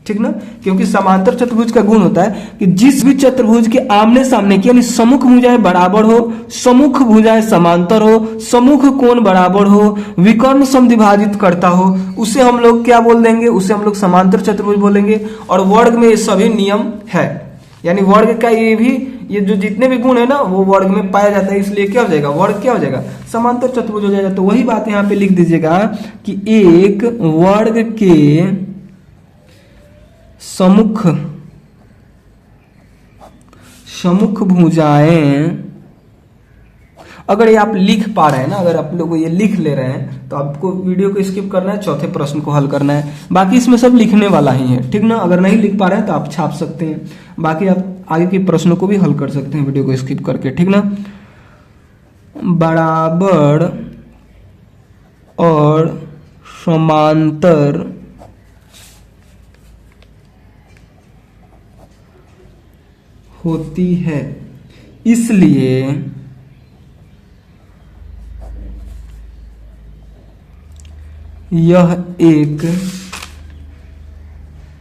ठीक ना, क्योंकि समांतर चतुर्भुज का गुण होता है कि जिस भी चतुर्भुज के आमने सामने की यानी सम्मुख भुजाएं बराबर हो, सम्मुख भुजाएं समांतर हो, सम्मुख कोण बराबर हो, विकर्ण समद्विभाजित करता हो, उसे हम लोग क्या बोल देंगे, उसे हम लोग समांतर चतुर्भुज बोलेंगे। और वर्ग में ये सभी नियम है, यानी वर्ग का ये जो जितने भी गुण है ना वो वर्ग में पाया जाता है, इसलिए क्या हो जाएगा, वर्ग क्या हो जाएगा, समांतर चतुर्भुज हो जाएगा। तो वही बात यहाँ पे लिख दीजिएगा कि एक वर्ग के सम्मुख भुजाएं, अगर ये आप लिख पा रहे हैं ना, अगर आप लोग ये लिख ले रहे हैं तो आपको वीडियो को स्किप करना है, चौथे प्रश्न को हल करना है। बाकी इसमें सब लिखने वाला ही है। ठीक ना, अगर नहीं लिख पा रहे हैं तो आप छाप सकते हैं, बाकी आप आगे के प्रश्नों को भी हल कर सकते हैं वीडियो को स्किप करके। ठीक ना, बराबर और समांतर होती है, इसलिए यह एक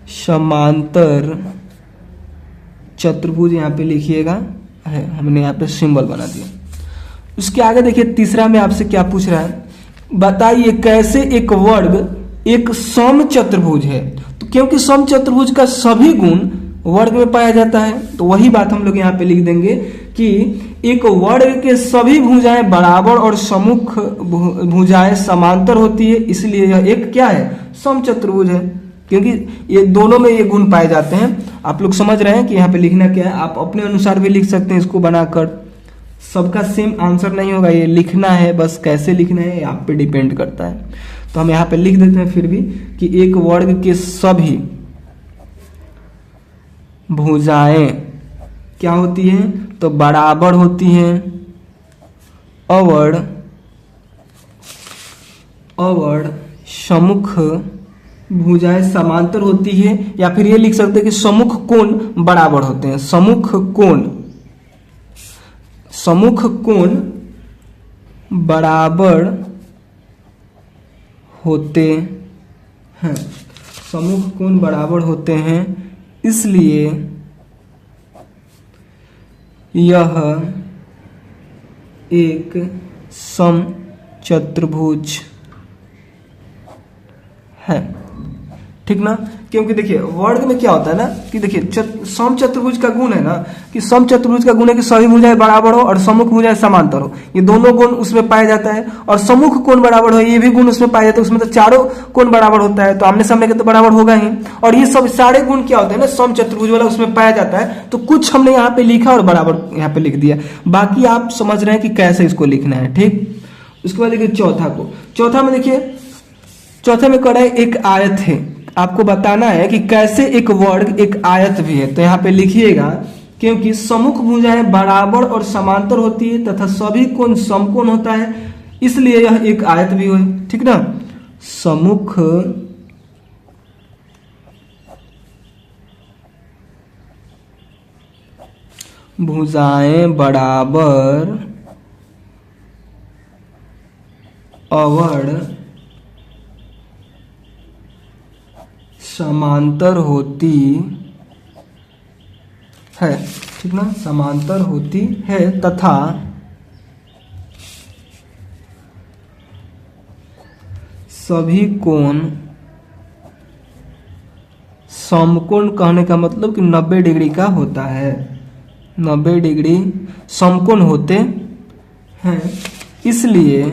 समांतर चतुर्भुज, यहाँ पे लिखिएगा है, हमने यहाँ पे सिंबल बना दिया। उसके आगे देखिए तीसरा में आपसे क्या पूछ रहा है, बताइए कैसे एक वर्ग एक समचतुर्भुज है। तो क्योंकि समचतुर्भुज का सभी गुण वर्ग में पाया जाता है, तो वही बात हम लोग यहाँ पे लिख देंगे कि एक वर्ग के सभी भुजाएं बराबर और सम्मुख भुजाएं समांतर होती है, इसलिए यह एक क्या है, समचतुर्भुज है। क्योंकि ये दोनों में ये गुण पाए जाते हैं। आप लोग समझ रहे हैं कि यहाँ पे लिखना क्या है, आप अपने अनुसार भी लिख सकते हैं इसको बनाकर, सबका सेम आंसर नहीं होगा, ये लिखना है बस कैसे लिखना है आप पे डिपेंड करता है। तो हम यहाँ पे लिख देते हैं फिर भी कि एक वर्ग के सभी भुजाएं क्या होती हैं, तो बराबर होती हैं और सम्मुख भुजाएं समांतर होती है, या फिर ये लिख सकते हैं कि सम्मुख कोण बराबर होते हैं। सम्मुख कोण बराबर होते हैं, सम्मुख कोण बराबर होते हैं, इसलिए यह एक समचतुर्भुज है, ठीक ना। क्योंकि देखिए वर्ग में क्या होता है ना कि देखिए समचतुर्भुज का गुण है ना कि समचतुर्भुज का गुण है कि सभी भुजाएं बराबर हो और सम्मुख भुजाएं समांतर हो, ये दोनों गुण उसमें पाया जाता है। और सम्मुख कोण बराबर हो, ये भी गुण उसमें पाया जाता है, उसमें तो चारों कोण बराबर होता है, तो आमने सामने के तो बराबर होगा ही। और ये सब सारे गुण क्या होते हैं ना समचतुर्भुज वाला उसमें पाया जाता है, तो कुछ हमने यहाँ पे लिखा और बराबर यहाँ पे लिख दिया, बाकी आप समझ रहे हैं कि कैसे इसको लिखना है, ठीक। उसके बाद देखिए चौथा में देखिए, चौथे में कह रहा है एक आयत है, आपको बताना है कि कैसे एक वर्ग एक आयत भी है। तो यहाँ पे लिखिएगा क्योंकि सम्मुख भुजाएं बराबर और समांतर होती है तथा सभी कोण समकोण होता है, इसलिए यह एक आयत भी है, ठीक ना। सम्मुख भुजाएं बराबर और समांतर होती है, ठीक ना, समांतर होती है तथा सभी कोण समकोण, कहने का मतलब कि 90 डिग्री का होता है, 90 डिग्री समकोण होते हैं, इसलिए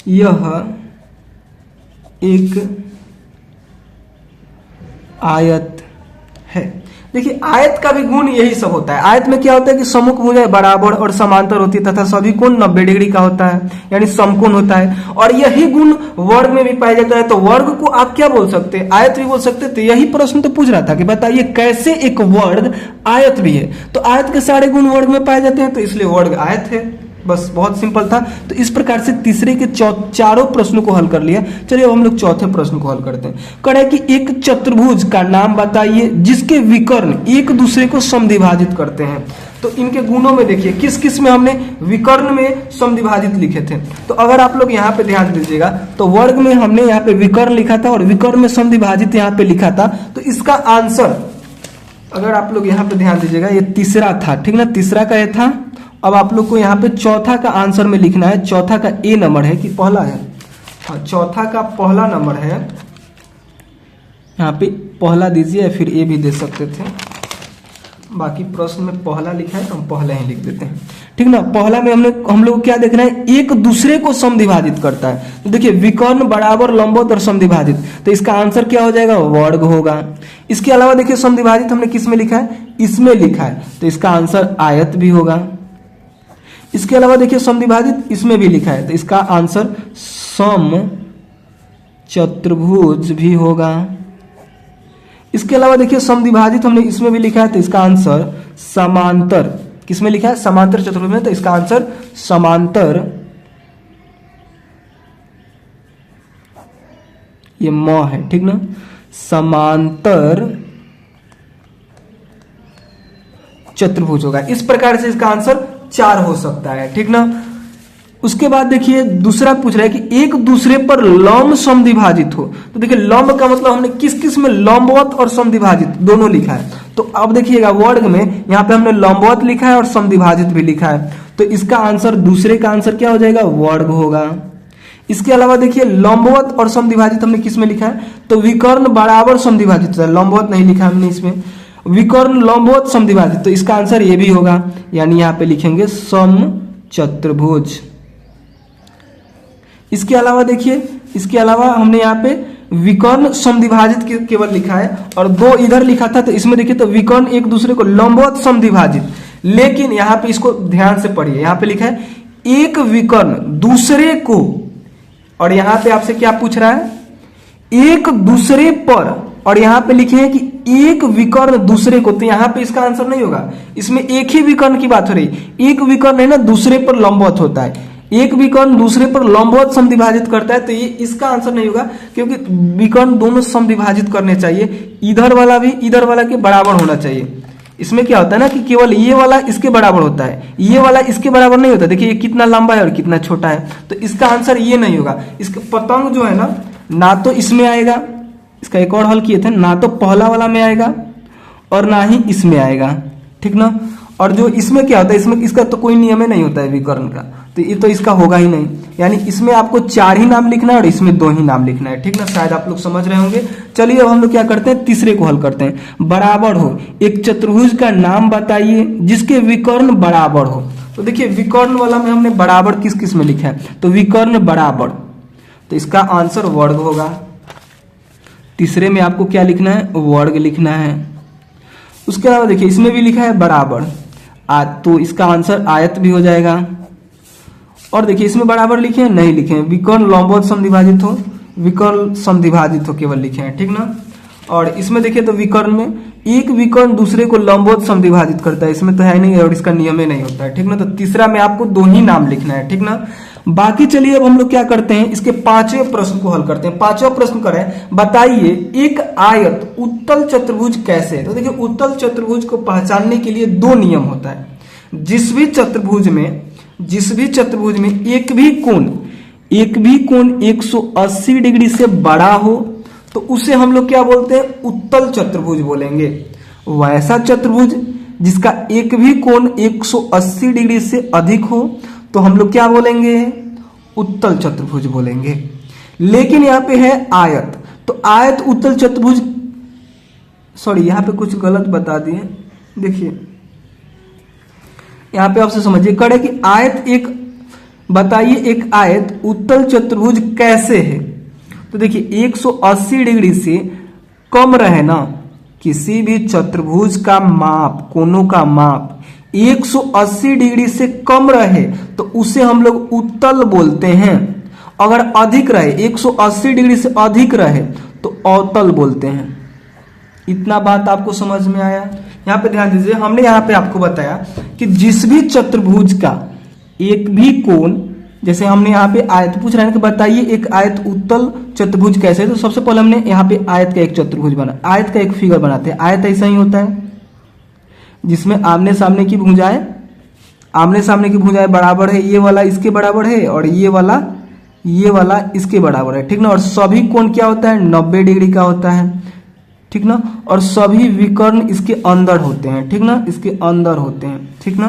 यह एक आयत है। देखिए आयत का भी गुण यही सब होता है। आयत में क्या होता है कि सम्मुख भुजाएं बराबर और समांतर होती है तथा सभी कोण 90 डिग्री का होता है, यानी समकोण होता है, और यही गुण वर्ग में भी पाया जाता है। तो वर्ग को आप क्या बोल सकते हैं, आयत भी बोल सकते हैं। तो यही प्रश्न तो पूछ रहा था कि बताइए कैसे एक वर्ग आयत भी है। तो आयत के सारे गुण वर्ग में पाए जाते हैं, तो इसलिए वर्ग आयत है, बस बहुत सिंपल था। तो इस प्रकार से तीसरे के चारों प्रश्नों को हल कर लिया। चलिए अब हम लोग चौथे प्रश्न को हल करते हैं। कह है कि एक चतुर्भुज का नाम बताइए जिसके विकर्ण एक दूसरे को समद्विभाजित करते हैं। तो इनके गुणों में देखिए किस किस में हमने विकर्ण में समद्विभाजित लिखे थे। तो अगर आप लोग यहाँ पे ध्यान दीजिएगा तो वर्ग में हमने यहाँ पे विकर्ण लिखा था और विकर्ण में समद्विभाजित यहाँ पे लिखा था। तो इसका आंसर अगर आप लोग यहाँ पे ध्यान दीजिएगा, ये तीसरा था, ठीक ना, तीसरा का ये था। अब आप लोग को यहाँ पे चौथा का आंसर में लिखना है। चौथा का ए नंबर है कि पहला है, हाँ चौथा का पहला नंबर है, यहाँ पे पहला दीजिए या फिर ए भी दे सकते थे, बाकी प्रश्न में पहला लिखा है तो हम पहला ही लिख देते हैं, ठीक ना। पहला में हम लोग क्या देखना है, एक दूसरे को समद्विभाजित करता है। तो देखिए विकर्ण बराबर लंबवत और समद्विभाजित, तो इसका आंसर क्या हो जाएगा, वर्ग होगा। इसके अलावा देखिए समद्विभाजित हमने किस में लिखा है, इसमें लिखा है, तो इसका आंसर आयत भी होगा। इसके अलावा देखिए समद्विभाजित इसमें भी लिखा है, तो इसका आंसर समचतुर्भुज भी होगा। इसके अलावा देखिए समद्विभाजित हमने इसमें भी लिखा है, तो इसका आंसर समांतर, किसमें लिखा है, समांतर चतुर्भुज में, तो इसका आंसर समांतर, ये म है, ठीक ना, समांतर चतुर्भुज होगा। इस प्रकार से इसका आंसर 4 हो सकता है, ठीक ना। उसके बाद देखिए दूसरा पूछ रहा है कि एक दूसरे पर लंब समद्विभाजित हो। तो देखिए लंब का मतलब हमने किस किस में लंबवत और समद्विभाजित दोनों लिखा है। तो अब देखिएगा वर्ग में यहाँ पे हमने लंबवत लिखा है और समद्विभाजित भी लिखा है, तो इसका आंसर दूसरे का आंसर क्या हो जाएगा, वर्ग होगा। इसके अलावा देखिए लंबवत और समद्विभाजित हमने किस में लिखा है, तो विकर्ण बराबर समद्विभाजित होता है, लंबवत नहीं लिखा हमने इसमें, विकर्ण लंबवत समद्विभाजित, तो इसका आंसर ये भी होगा, यानी यहाँ पे लिखेंगे समचतुर्भुज। इसके अलावा देखिए, इसके अलावा हमने यहाँ पे विकर्ण समद्विभाजित केवल लिखा है और दो इधर लिखा था, तो इसमें देखिए तो विकर्ण एक दूसरे को लंबवत समद्विभाजित, लेकिन यहाँ पे इसको ध्यान से पढ़िए, यहाँ पे लिखा है एक विकर्ण दूसरे को, और यहाँ पे आपसे क्या पूछ रहा है, एक दूसरे पर, और यहाँ पे लिखे हैं कि एक विकर्ण दूसरे को, तो यहाँ पे इसका आंसर नहीं होगा, इसमें एक ही विकर्ण की बात हो रही, एक विकर्ण है ना दूसरे पर लंबवत होता है, एक विकर्ण दूसरे पर लंबवत समद्विभाजित करता है, तो ये इसका आंसर नहीं होगा, क्योंकि विकर्ण दोनों समद्विभाजित करने चाहिए, इधर वाला भी इधर वाला के बराबर होना चाहिए। इसमें क्या होता है ना कि केवल ये वाला इसके बराबर होता है, ये वाला इसके बराबर नहीं होता, देखिए ये कितना लंबा है और कितना छोटा है, तो इसका आंसर ये नहीं होगा। इसका पतंग जो है ना तो इसमें आएगा, इसका एक और हल किए थे, ना तो पहला वाला में आएगा और ना ही इसमें आएगा, ठीक ना। और जो इसमें क्या होता है, इसमें इसका तो कोई नियम ही नहीं होता है विकर्ण का, तो ये तो इसका होगा ही नहीं, यानी इसमें आपको 4 ही नाम लिखना है और इसमें 2 ही नाम लिखना है, ठीक ना। शायद आप लोग समझ रहे होंगे। चलिए अब हम लोग क्या करते हैं, तीसरे को हल करते हैं। बराबर हो, एक चतुर्भुज का नाम बताइए जिसके विकर्ण बराबर हो। तो देखिए विकर्ण वाला में हमने बराबर किस किस में लिखा है, तो विकर्ण बराबर, तो इसका आंसर वर्ग होगा। तीसरे में आपको क्या लिखना है, वर्ग लिखना है। उसके अलावा देखिए इसमें भी लिखा है बराबर, तो इसका आंसर आयत भी हो जाएगा। और देखिए इसमें बराबर लिखे हैं, नहीं लिखे हैं, विकर्ण लंबवत समद्विभाजित हो, विकर्ण समद्विभाजित हो केवल लिखे हैं, ठीक ना। और इसमें देखिए तो विकर्ण में एक विकर्ण दूसरे को लंबवत समद्विभाजित करता है, इसमें तो है नहीं और इसका नियम ही नहीं होता है, ठीक ना। तो तीसरा में आपको 2 ही नाम लिखना है, ठीक ना। बाकी चलिए अब हम लोग क्या करते हैं, इसके 5वें प्रश्न को हल करते हैं। 5वां प्रश्न करें, बताइए एक आयत उत्तल चतुर्भुज कैसे है। तो देखिए उत्तल चतुर्भुज को पहचानने के लिए 2 नियम होता है। जिस भी चतुर्भुज में एक भी कोण 180 डिग्री से बड़ा हो तो उसे हम लोग क्या बोलते हैं, उत्तल चतुर्भुज बोलेंगे। वैसा चतुर्भुज जिसका एक भी कोण 180 डिग्री से अधिक हो तो हम लोग क्या बोलेंगे, उत्तल चतुर्भुज बोलेंगे। लेकिन यहाँ पे है आयत, तो आयत उत्तल चतुर्भुज, सॉरी यहाँ पे कुछ गलत बता दिए, देखिए यहाँ पे आपसे समझिए, करे कि आयत एक, बताइए एक आयत उत्तल चतुर्भुज कैसे है। तो देखिए 180 डिग्री से कम रहे ना, किसी भी चतुर्भुज का माप, कोनों का माप 180 डिग्री से कम रहे तो उसे हम लोग उत्तल बोलते हैं। अगर अधिक रहे, 180 डिग्री से अधिक रहे तो अवतल बोलते हैं। इतना बात आपको समझ में आया। यहाँ पे ध्यान दीजिए, हमने यहाँ पे आपको बताया कि जिस भी चतुर्भुज का एक भी कोण, जैसे हमने यहाँ पे आयत पूछ रहे हैं कि बताइए एक आयत उत्तल चतुर्भुज कैसे है, तो सबसे पहले हमने यहाँ पे आयत का एक चतुर्भुज बना, आयत का एक फिगर बनाते हैं। आयत ऐसा ही होता है जिसमें आमने सामने की भुजाएं बराबर है, ये वाला इसके बराबर है और ये वाला इसके बराबर है, ठीक ना। और सभी कोण क्या होता है, 90 डिग्री का होता है, ठीक ना। और सभी विकर्ण इसके अंदर होते हैं, ठीक ना, इसके अंदर होते हैं, ठीक ना।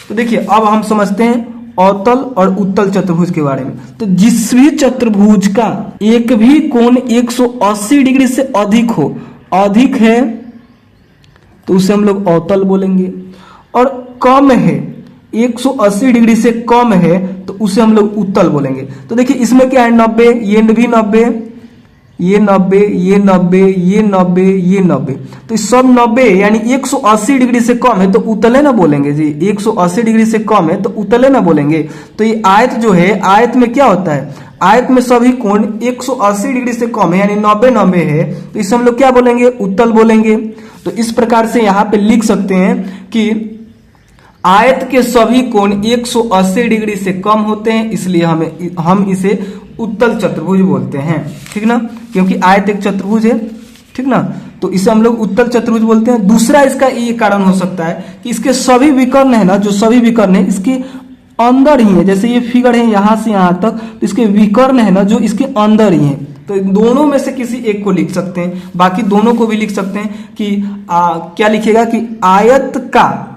तो देखिए अब हम समझते हैं अवतल और उत्तल चतुर्भुज के बारे में। तो जिस भी चतुर्भुज का एक भी कोण 180 डिग्री से अधिक हो, अधिक है तो उसे हम लोग अवतल बोलेंगे, और कम है 180 डिग्री से कम है तो उसे हम लोग उत्तल बोलेंगे। तो देखिए इसमें क्या है, 90, ये भी 90, ये 90, ये 90, ये 90, ये 90, तो सब 90 यानी 180 डिग्री से कम है तो उतले ना बोलेंगे जी, 180 डिग्री से कम है तो उतले ना बोलेंगे। तो ये आयत जो है, आयत में क्या होता है, आयत में सभी कोण 180 डिग्री से कम है यानी 90 है, तो इसे हम लोग क्या बोलेंगे, उत्तल बोलेंगे। तो इस प्रकार से यहाँ पे लिख सकते हैं कि आयत के सभी कोण 180 डिग्री से कम होते हैं, इसलिए हम इसे उत्तल चतुर्भुज बोलते हैं, ठीक ना, क्योंकि आयत एक चतुर्भुज है, ठीक ना। तो इसे हम लोग उत्तल चतुर्भुज बोलते हैं। दूसरा इसका ये कारण हो सकता है कि इसके सभी विकर्ण है ना, जो सभी विकर्ण है इसके अंदर ही है, जैसे ये फिगर है यहाँ से यहाँ तक, तो इसके विकर्ण है ना जो इसके अंदर ही है, तो दोनों में से किसी एक को लिख सकते हैं, बाकी दोनों को भी लिख सकते हैं कि क्या लिखिएगा कि आयत का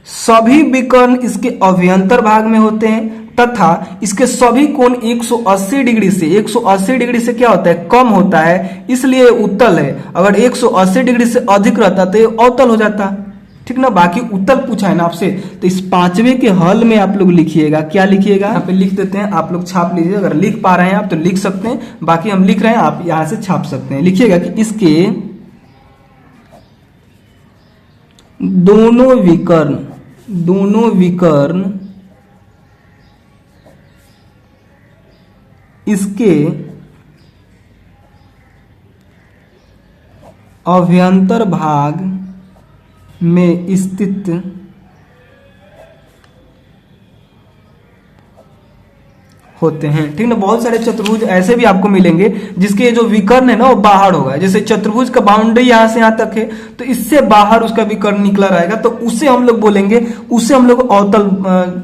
सभी विकर्ण इसके अभ्यंतर भाग में होते हैं तथा इसके सभी कोण 180 डिग्री से 180 डिग्री से क्या होता है, कम होता है, इसलिए उत्तल है। अगर 180 डिग्री से अधिक रहता तो ये अवतल हो जाता, ठीक ना। बाकी उत्तल पूछा है ना आपसे, तो इस पांचवे के हल में आप लोग लिखिएगा, क्या लिखिएगा, यहाँ पे लिख देते हैं, आप लोग छाप लीजिए। अगर लिख पा रहे हैं आप तो लिख सकते हैं, बाकी हम लिख रहे हैं, आप यहां से छाप सकते हैं। लिखिएगा कि इसके दोनों विकर्ण इसके अभ्यंतर भाग में स्थित होते हैं, ठीक ना। बहुत सारे चतुर्भुज ऐसे भी आपको मिलेंगे जिसके जो विकर्ण है ना वो बाहर होगा। जैसे चतुर्भुज का बाउंड्री यहां से यहां तक है, तो इससे बाहर उसका विकर्ण निकला रहेगा, तो उसे हम लोग बोलेंगे, उसे हम लोग अवतल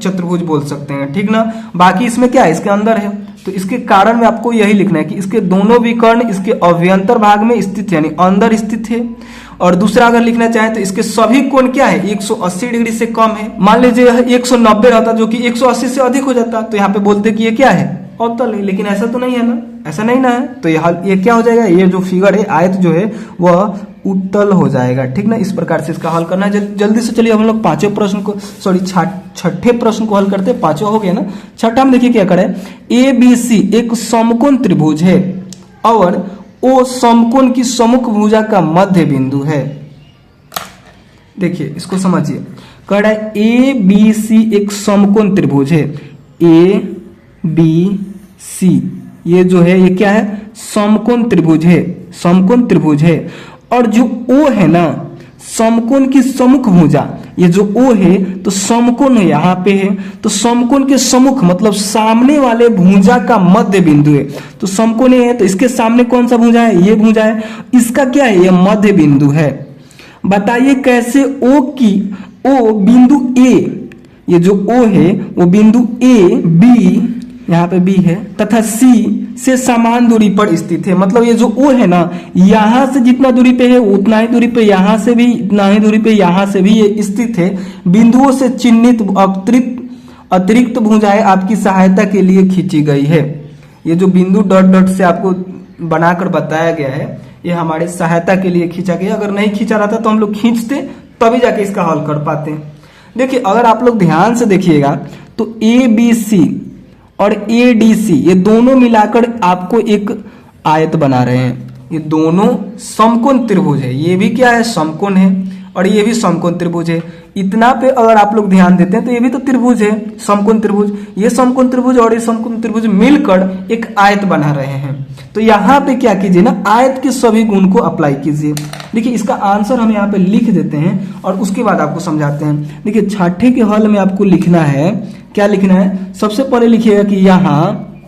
चतुर्भुज बोल सकते हैं, ठीक ना। बाकी इसमें क्या है, इसके अंदर है, तो इसके कारण में आपको यही लिखना है कि इसके दोनों विकर्ण इसके अभ्यंतर भाग में स्थित है, यानी अंदर स्थित है। और दूसरा अगर लिखना चाहे तो इसके सभी कोण क्या है, 180 डिग्री से कम है। मान लीजिए 190 रहता जो कि 180 से अधिक हो जाता, तो यहाँ पे बोलते कि ये क्या है, अवतल है। लेकिन ऐसा तो नहीं है ना, ऐसा नहीं ना है, तो ये क्या हो जाएगा, ये जो फिगर है, आयत जो है वह उत्तल हो जाएगा, ठीक ना। इस प्रकार से इसका हल करना है। जल्दी से चलिए हम लोग पांचवें प्रश्न को, सॉरी छठे प्रश्न को हल करते हैं। पांचवा हो गया ना, छठा में देखिए क्या करें। ABC एक समकोण त्रिभुज है और ओ समकोण की सम्मुख भुजा का मध्य बिंदु है। देखिए इसको समझिए, कह रहा है ABC एक समकोण त्रिभुज है, ABC ये जो है ये क्या है, समकोण त्रिभुज है, समकोण त्रिभुज है। और जो O है ना, समकोण की सम्मुख भुजा, ये जो O है तो समकोण है यहाँ पे है, तो समकोण के सम्मुख मतलब सामने वाले भुजा का मध्य बिंदु है। तो समकोण है तो इसके सामने कौन सा भुजा है, ये भुजा है, इसका क्या है, ये मध्य बिंदु है। बताइए कैसे O बिंदु A, ये जो O है वो बिंदु A B, यहाँ पे B है, तथा C से समान दूरी पर स्थित है। मतलब ये जो O है ना, यहां से जितना दूरी पे है उतना ही दूरी पे यहां से भी, इतना ही दूरी पे यहां से भी ये स्थित है। बिंदुओं से चिन्हित अतिरिक्त भुजाएं आपकी सहायता के लिए खींची गई है। ये जो बिंदु डॉट डॉट से आपको बनाकर बताया गया है, ये हमारी सहायता के लिए खींचा गया। अगर नहीं खींचा रहता तो हम लोग खींचते, तभी जाके इसका हल कर पाते हैं। देखिए अगर आप लोग ध्यान से देखिएगा तो ABC और ADC ये दोनों मिलाकर आपको एक आयत बना रहे हैं। ये दोनों समकोण त्रिभुज है, ये भी क्या है, समकोण है, और ये भी समकोण त्रिभुज है। इतना पे अगर आप लोग ध्यान देते हैं तो ये भी तो त्रिभुज है, समकोण त्रिभुज। ये समकोण त्रिभुज और ये समकोण त्रिभुज मिलकर एक आयत बना रहे हैं। तो यहाँ पे क्या कीजिए ना, आयत के सभी गुण को अप्लाई कीजिए। देखिए इसका आंसर हम यहाँ पे लिख देते हैं और उसके बाद आपको समझाते हैं। देखिए छठे के हल में आपको लिखना है, क्या लिखना है, सबसे पहले लिखिएगा कि यहाँ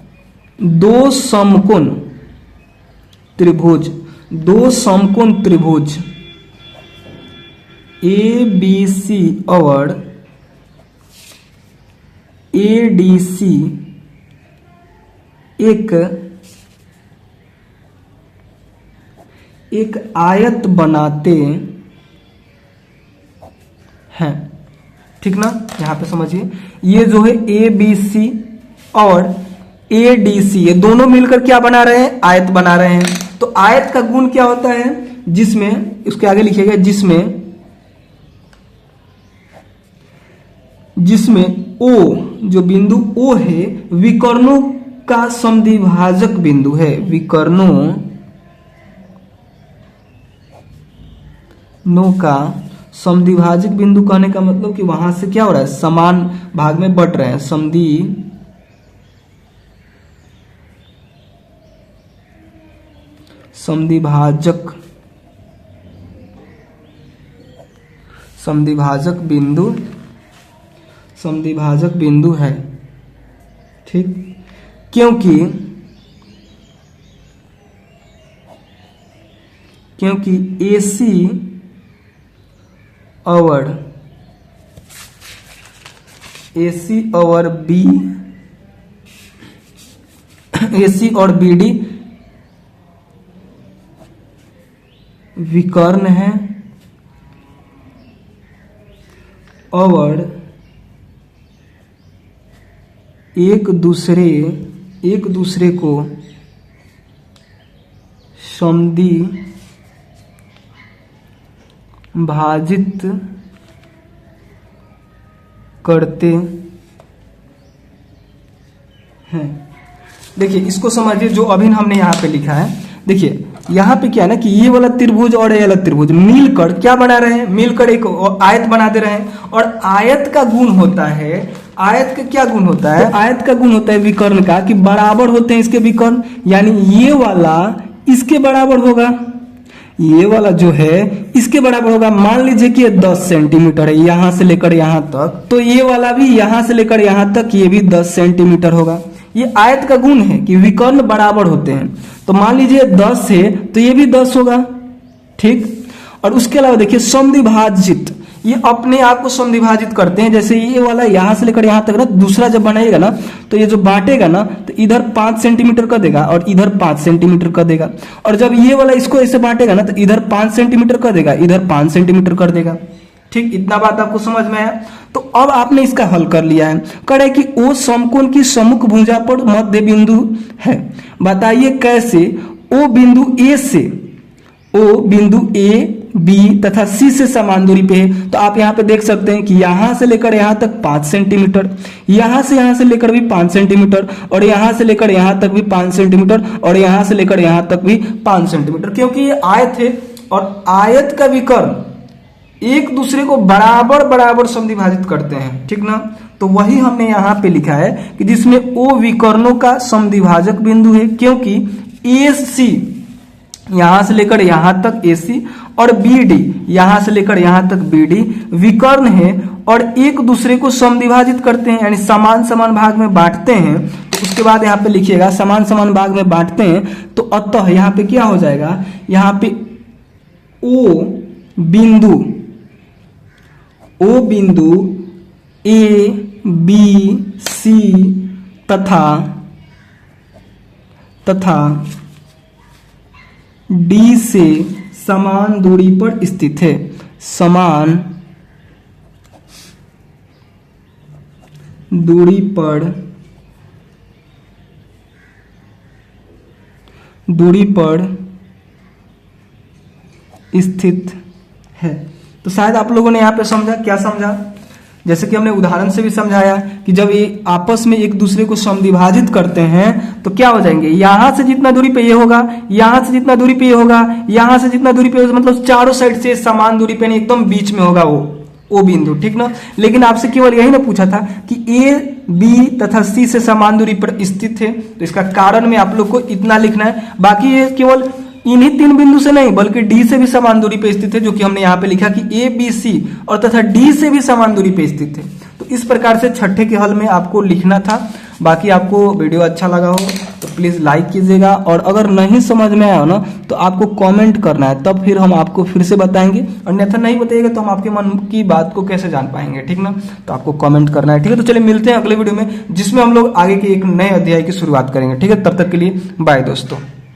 दो समकोण त्रिभुज ABC और ADC एक आयत बनाते हैं, ठीक ना। यहां पे समझिए, ये जो है ABC और ADC ये दोनों मिलकर क्या बना रहे हैं, आयत बना रहे हैं। तो आयत का गुण क्या होता है, जिसमें, उसके आगे लिखिएगा, जिसमें O, जो बिंदु O है, विकर्णों का समद्विभाजक बिंदु है। विकर्णों का समद्विभाजक बिंदु कहने का मतलब कि वहां से क्या हो रहा है, समान भाग में बट रहे हैं, समद्विभाजक बिंदु है, ठीक। क्योंकि AC और AC और B, AC और BD विकर्ण है और एक दूसरे को समद्वि भाजित करते हैं। देखिए इसको समझिए, जो अभी हमने यहाँ पे लिखा है, देखिए यहाँ पे क्या है ना कि ये वाला त्रिभुज और ये वाला त्रिभुज मिलकर क्या बना रहे हैं, मिलकर एक आयत बना दे रहे हैं। और आयत का गुण होता है, आयत का क्या गुण होता है, आयत का गुण होता है विकर्ण का कि बराबर होते हैं इसके विकर्ण, यानी ये वाला इसके बराबर होगा, ये वाला जो है इसके बराबर होगा। मान लीजिए कि ये 10 सेंटीमीटर है यहां से लेकर यहां तक, तो ये वाला भी यहां से लेकर यहां तक ये भी 10 सेंटीमीटर होगा। ये आयत का गुण है कि विकर्ण बराबर होते हैं। तो मान लीजिए 10 है तो ये भी 10 होगा, ठीक। और उसके अलावा देखिए समद्विभाजित, ये अपने आप को समद्विभाजित करते हैं। जैसे ये वाला यहां से लेकर यहां तक ना, दूसरा जब बनाएगा ना तो ये जो बांटेगा ना तो इधर 5 सेंटीमीटर का देगा और इधर 5 सेंटीमीटर का देगा। और जब ये वाला इसको ऐसे बांटेगा ना तो इधर 5 सेंटीमीटर का देगा, इधर 5 सेंटीमीटर कर देगा, ठीक। इतना बात आपको समझ में आया। तो अब आपने इसका हल कर लिया है। कह रहे कि ओ समकोण की सम्मुख भुजा पर मध्य बिंदु है, बताइए कैसे ओ बिंदु ए से, ओ बिंदु ए बी तथा सी से समान दूरी पे है। तो आप यहाँ पे देख सकते हैं कि यहां से लेकर यहां तक 5 सेंटीमीटर, यहां से लेकर भी 5 सेंटीमीटर, और यहां से लेकर यहां तक भी 5 सेंटीमीटर, और यहां से लेकर यहां तक भी 5 सेंटीमीटर, क्योंकि ये आयत है और आयत का विकर्ण एक दूसरे को बराबर बराबर समद्विभाजित करते हैं, ठीक ना। तो वही हमने यहाँ पे लिखा है कि जिसमें ओ विकर्णों का समद्विभाजक बिंदु है, क्योंकि AC यहां से लेकर यहां तक AC और BD यहां से लेकर यहां तक BD विकर्ण है और एक दूसरे को समद्विभाजित करते हैं, यानी समान समान भाग में बांटते हैं। तो उसके बाद यहाँ पे लिखिएगा समान समान भाग में बांटते हैं, तो अतः यहाँ पे क्या हो जाएगा, यहाँ पे ओ बिंदु A B C तथा D से समान दूरी पर स्थित है, समान दूरी पर स्थित है। तो शायद आप लोगों ने यहाँ पे समझा, क्या समझा, जैसे कि हमने उदाहरण से भी समझाया कि जब ये आपस में एक दूसरे को समद्विभाजित करते हैं तो क्या हो जाएंगे, यहां से जितना दूरी पे ये होगा, यहां से जितना दूरी पे ये होगा, यहां से जितना दूरी पे होगा, मतलब चारों साइड से समान दूरी पे नहीं, एकदम बीच में होगा वो बिंदु, ठीक ना। लेकिन आपसे केवल यही ना पूछा था कि A B तथा C से समान दूरी पर स्थित है, तो इसका कारण में आप लोग को इतना लिखना है। बाकी ये केवल इन्हीं 3 बिंदु से नहीं बल्कि D से भी समान दूरी पे स्थित है, जो कि हमने यहाँ पे लिखा कि A B C और तथा D से भी समान दूरी पे स्थित है। तो इस प्रकार से छठे के हल में आपको लिखना था। बाकी आपको वीडियो अच्छा लगा हो तो प्लीज लाइक कीजिएगा, और अगर नहीं समझ में आया हो ना तो आपको कमेंट करना है, तब फिर हम आपको फिर से बताएंगे। अन्यथा नहीं बताइएगा तो हम आपके मन की बात को कैसे जान पाएंगे, ठीक ना। तो आपको कमेंट करना है, ठीक है। तो चलिए मिलते हैं अगले वीडियो में, जिसमें हम लोग आगे के एक नए अध्याय की शुरुआत करेंगे, ठीक है। तब तक के लिए बाय दोस्तों।